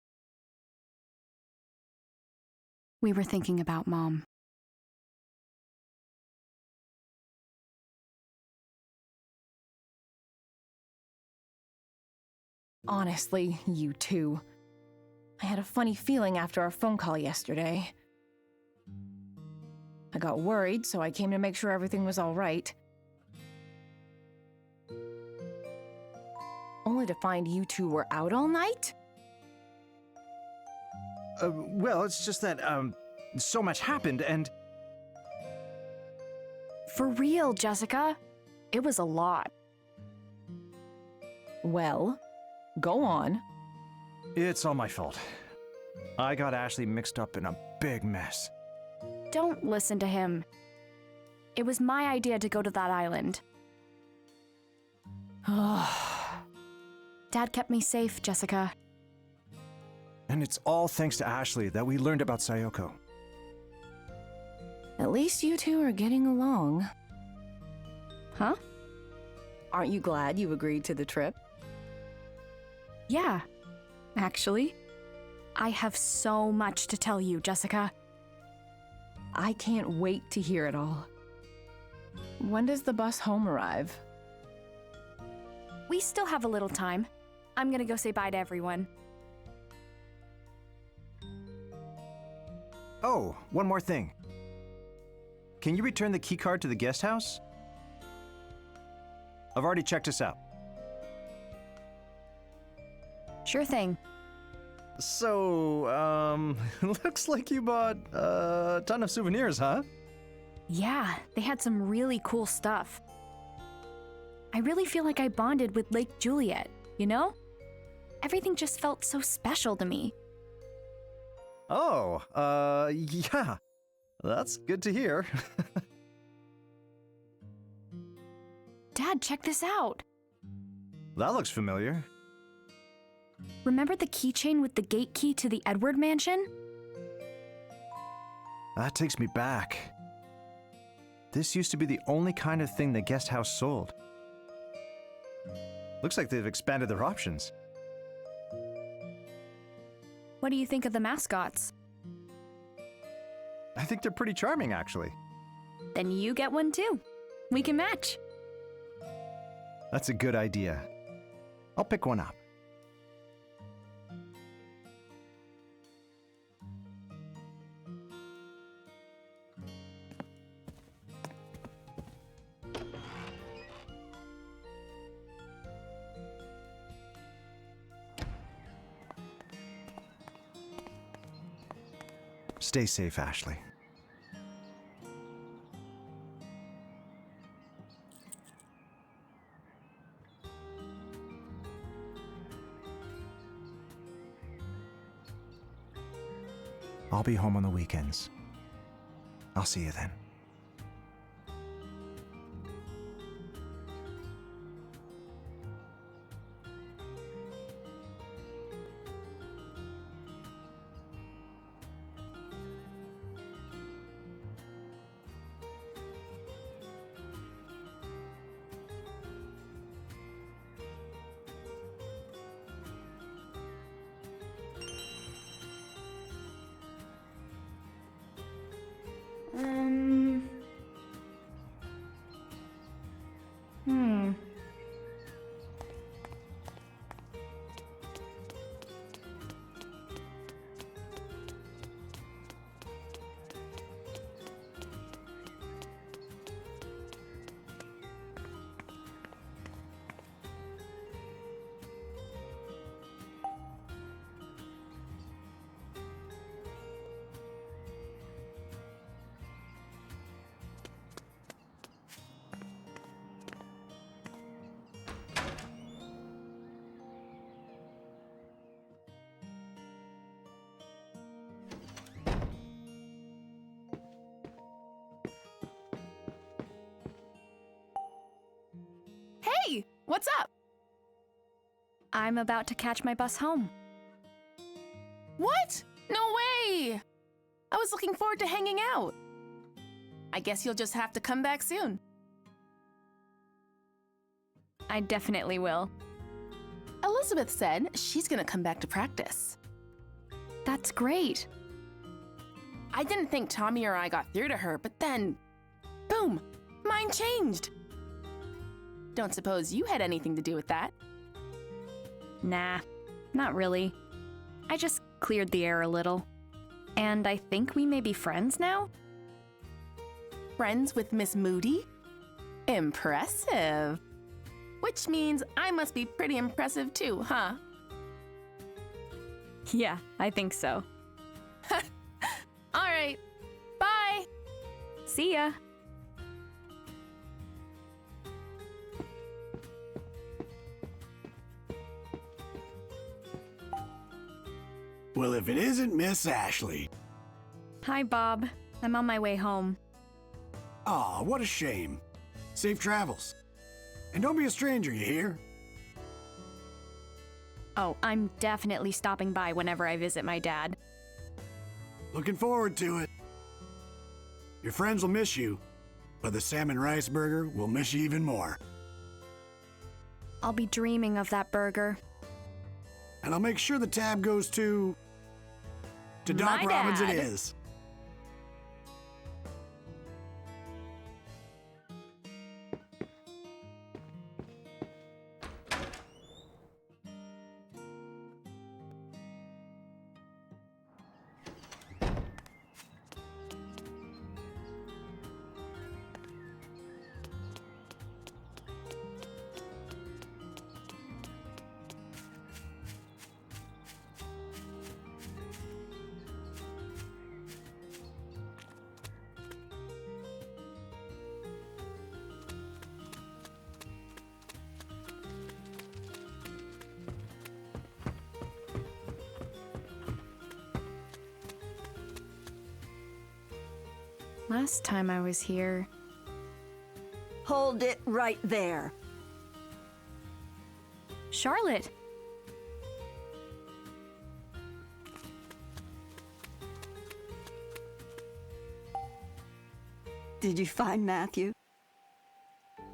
We were thinking about Mom. Honestly, you too. I had a funny feeling after our phone call yesterday. I got worried, so I came to make sure everything was all right. Only to find you two were out all night? Well, it's just that, so much happened and... For real, Jessica. It was a lot. Well, go on. It's all my fault. I got Ashley mixed up in a big mess. Don't listen to him. It was my idea to go to that island. Dad kept me safe, Jessica. And it's all thanks to Ashley that we learned about Sayoko. At least you two are getting along. Huh? Aren't you glad you agreed to the trip? Yeah, actually. I have so much to tell you, Jessica. I can't wait to hear it all. When does the bus home arrive? We still have a little time. I'm gonna go say bye to everyone. Oh, one more thing. Can you return the keycard to the guest house? I've already checked us out. Sure thing. So, looks like you bought a ton of souvenirs, huh? Yeah, they had some really cool stuff. I really feel like I bonded with Lake Juliet, you know? Everything just felt so special to me. Oh, yeah. That's good to hear. Dad, check this out. That looks familiar. Remember the keychain with the gate key to the Edward mansion? That takes me back. This used to be the only kind of thing the guest house sold. Looks like they've expanded their options. What do you think of the mascots? I think they're pretty charming, actually. Then you get one too. We can match. That's a good idea. I'll pick one up. Stay safe, Ashley. I'll be home on the weekends. I'll see you then. Hey, what's up? I'm about to catch my bus home. What? No way! I was looking forward to hanging out. I guess you'll just have to come back soon. I definitely will. Elizabeth said she's gonna come back to practice. That's great. I didn't think Tommy or I got through to her, but then, boom, mine changed. Don't suppose you had anything to do with that? Nah, not really. I just cleared the air a little. And I think we may be friends now? Friends with Miss Moody? Impressive. Which means I must be pretty impressive too, huh? Yeah, I think so. All right, bye. See ya. Well, if it isn't Miss Ashley. Hi, Bob. I'm on my way home. Aw, what a shame. Safe travels. And don't be a stranger, you hear? Oh, I'm definitely stopping by whenever I visit my dad. Looking forward to it. Your friends will miss you, but the salmon rice burger will miss you even more. I'll be dreaming of that burger. And I'll make sure the tab goes to Doc My Robbins it dad. is. Last time I was here... Hold it right there. Charlotte! Did you find Matthew?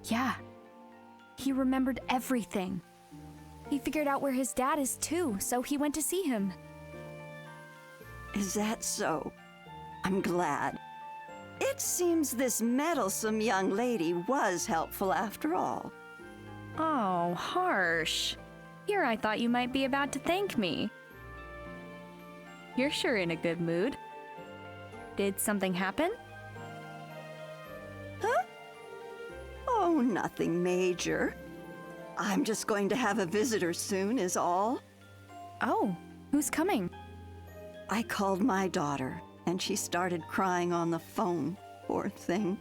Yeah. He remembered everything. He figured out where his dad is too, so he went to see him. Is that so? I'm glad. It seems this meddlesome young lady was helpful after all. Oh, harsh. Here I thought you might be about to thank me. You're sure in a good mood. Did something happen? Huh? Oh, nothing major. I'm just going to have a visitor soon, is all. Oh, who's coming? I called my daughter, and she started crying on the phone, poor thing.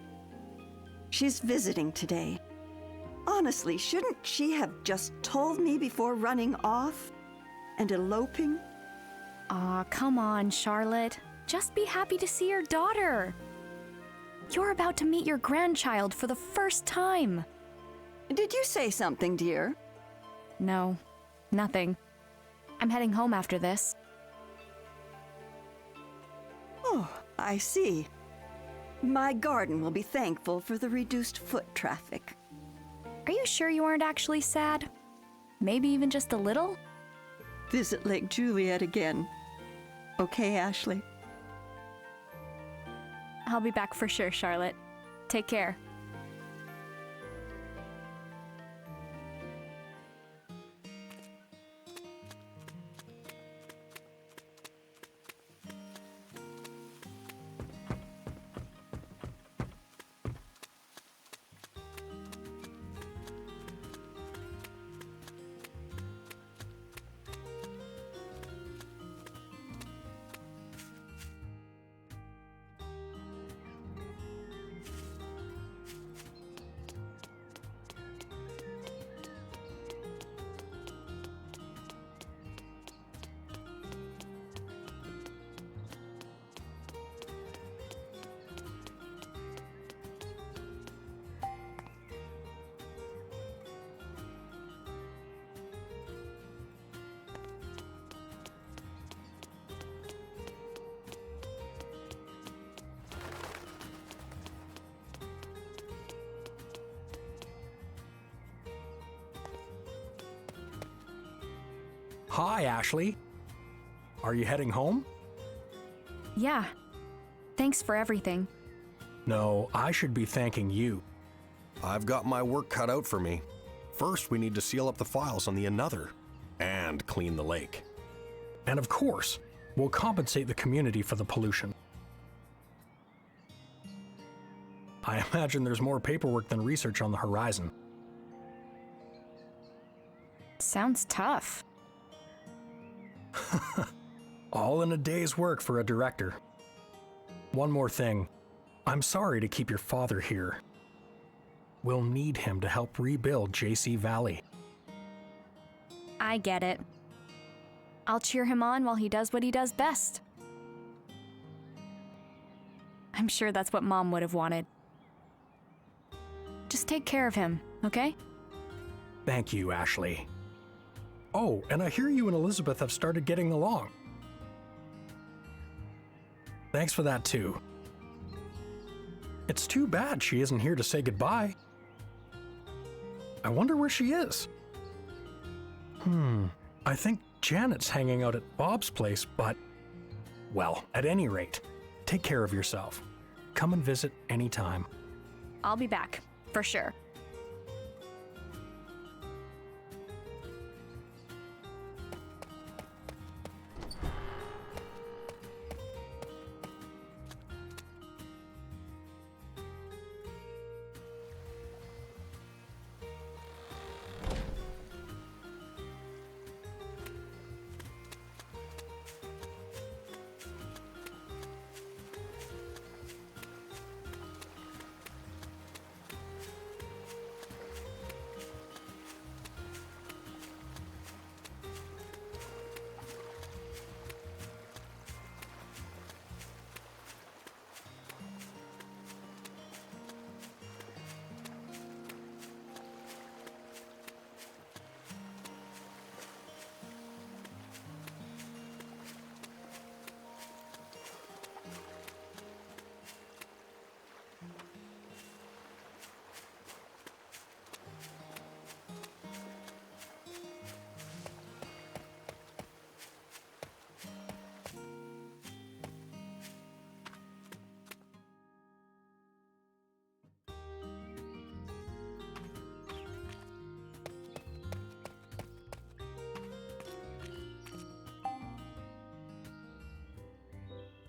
She's visiting today. Honestly, shouldn't she have just told me before running off and eloping? Aw, come on, Charlotte. Just be happy to see your daughter. You're about to meet your grandchild for the first time. Did you say something, dear? No, nothing. I'm heading home after this. Oh, I see. My garden will be thankful for the reduced foot traffic. Are you sure you aren't actually sad? Maybe even just a little? Visit Lake Juliet again. Okay, Ashley? I'll be back for sure, Charlotte. Take care. Hi, Ashley. Are you heading home? Yeah. Thanks for everything. No, I should be thanking you. I've got my work cut out for me. First, we need to seal up the files on the Another and clean the lake. And of course, we'll compensate the community for the pollution. I imagine there's more paperwork than research on the horizon. Sounds tough. All in a day's work for a director. One more thing. I'm sorry to keep your father here. We'll need him to help rebuild JC Valley. I get it. I'll cheer him on while he does what he does best. I'm sure that's what Mom would have wanted. Take care of him, okay? Thank you, Ashley. Oh, and I hear you and Elizabeth have started getting along. Thanks for that, too. It's too bad she isn't here to say goodbye. I wonder where she is. I think Janet's hanging out at Bob's place, but... Well, at any rate, take care of yourself. Come and visit anytime. I'll be back, for sure.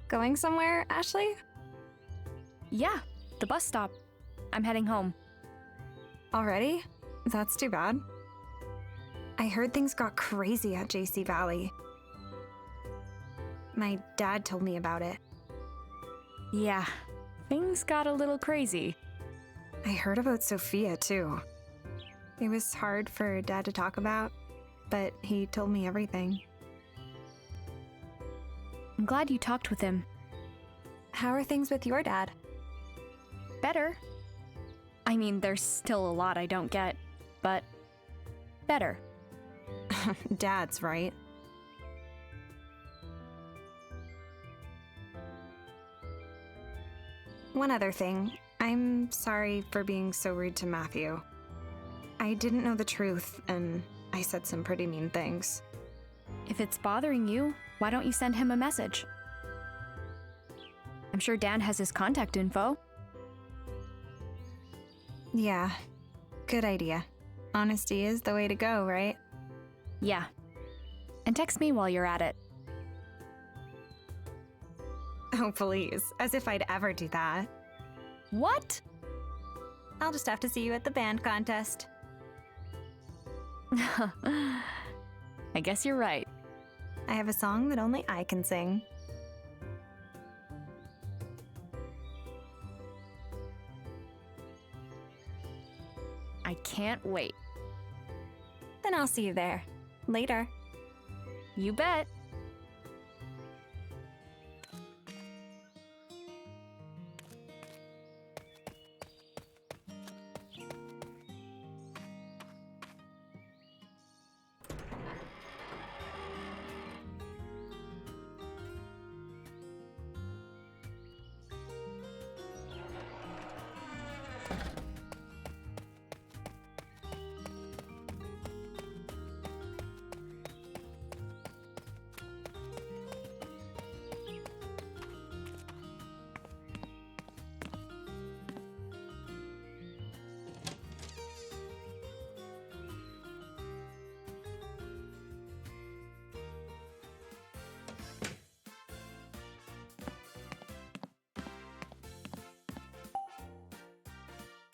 Going somewhere, Ashley? Yeah, the bus stop. I'm heading home. Already? That's too bad. I heard things got crazy at JC Valley. My dad told me about it. Yeah, things got a little crazy. I heard about Sophia, too. It was hard for Dad to talk about, but he told me everything. I'm glad you talked with him. How are things with your dad? Better. I mean, there's still a lot I don't get, but better. Dad's right. One other thing. I'm sorry for being so rude to Matthew. I didn't know the truth, and I said some pretty mean things. If it's bothering you, why don't you send him a message? I'm sure Dan has his contact info. Yeah, good idea. Honesty is the way to go, right? Yeah. And text me while you're at it. Oh, please. As if I'd ever do that. What? I'll just have to see you at the band contest. I guess you're right. I have a song that only I can sing. I can't wait. Then I'll see you there. Later. You bet.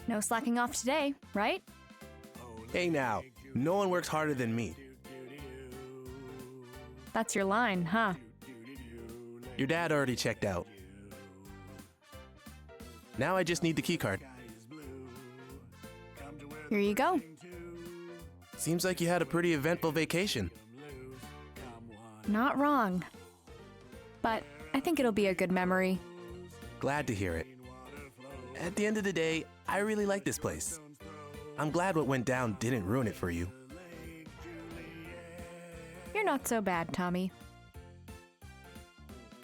No slacking off today, right? Hey now, no one works harder than me. That's your line, huh? Your dad already checked out. Now I just need the keycard. Here you go. Seems like you had a pretty eventful vacation. Not wrong. But I think it'll be a good memory. Glad to hear it. At the end of the day, I really like this place. I'm glad what went down didn't ruin it for you. You're not so bad, Tommy.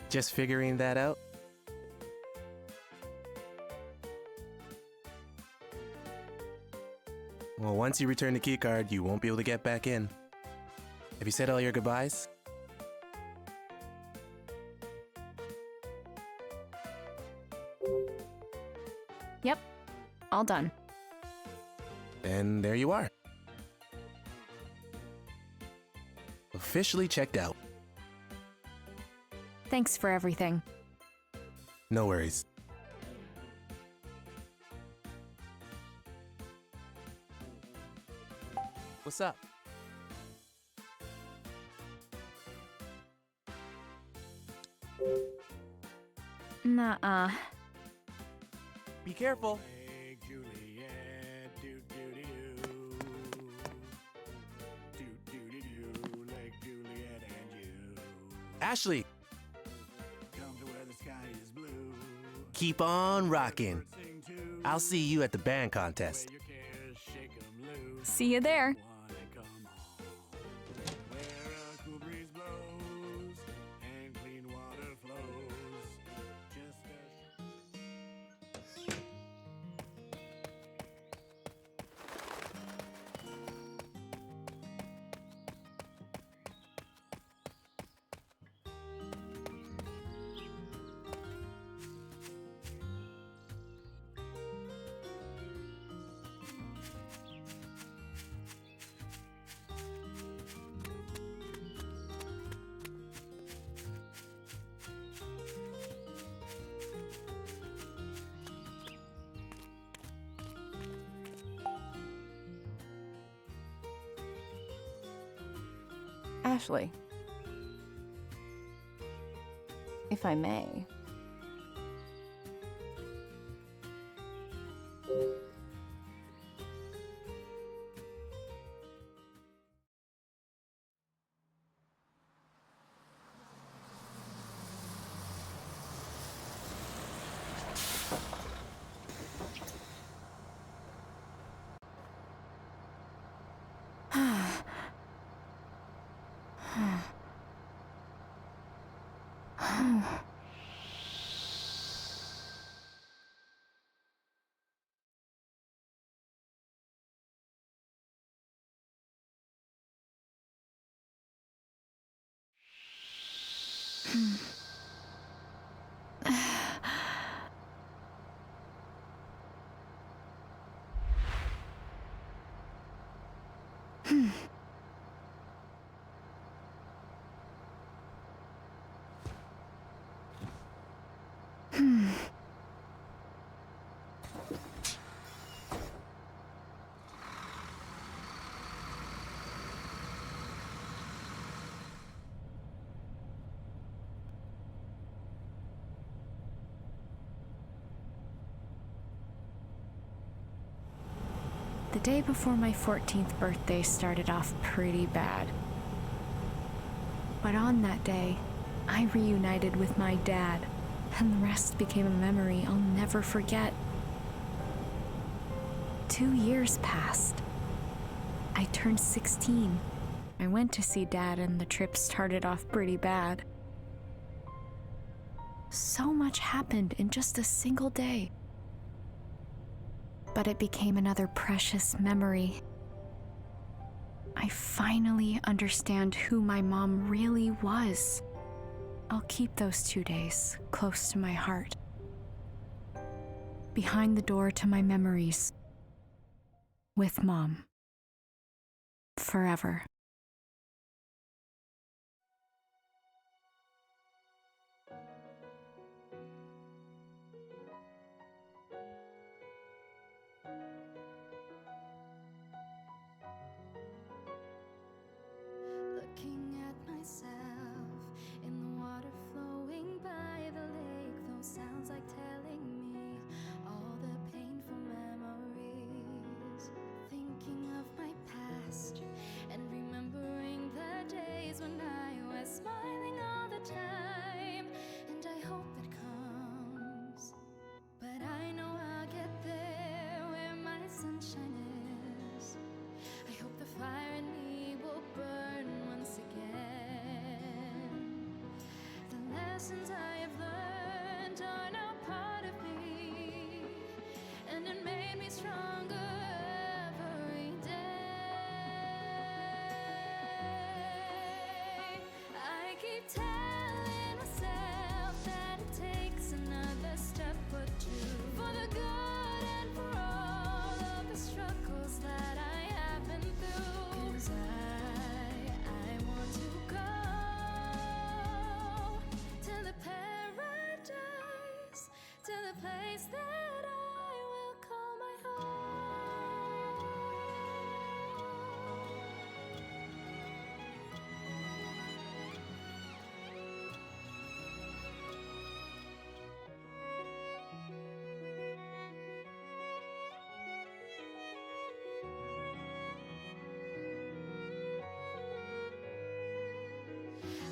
Just figuring that out? Well, once you return the keycard, you won't be able to get back in. Have you said all your goodbyes? Yep, all done. And there you are. Officially checked out. Thanks for everything. No worries. What's up? Nuh-uh. Be careful. Lake Juliet, Lake Juliet and you. Ashley, Come to where the sky is blue. keep on rocking. I'll see you at the band contest. See you there. Where a cool breeze blows and clean water flows. Just as Ashley, if I may. The day before my 14th birthday started off pretty bad. But on that day, I reunited with my dad, and the rest became a memory I'll never forget. 2 years passed. I turned 16. I went to see Dad, and the trip started off pretty bad. So much happened in just a single day. But it became another precious memory. I finally understand who my mom really was. I'll keep those 2 days close to my heart. Behind the door to my memories. With Mom. Forever. Looking at myself in the water flowing by the lake, those sounds like telling me all the painful memories. Thinking of my past and remembering lessons I have learned are now part of me, and it made me stronger every day. I keep telling myself that it takes another step or two for the good and for all of the struggles that I have been through. 'Cause I want to go to the paradise, to the place that I will call my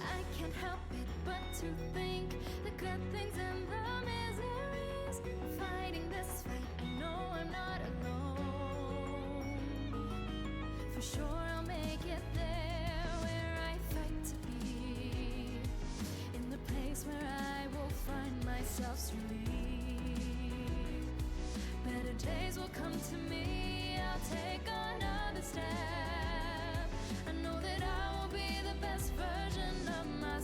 I can't help it but to think the good things and the miseries. Fighting this fight, I know I'm not alone. For sure I'll make it there where I fight to be, in the place where I will find myself's relief. Better days will come to me, I'll take another step. I know that I will be the best version of myself.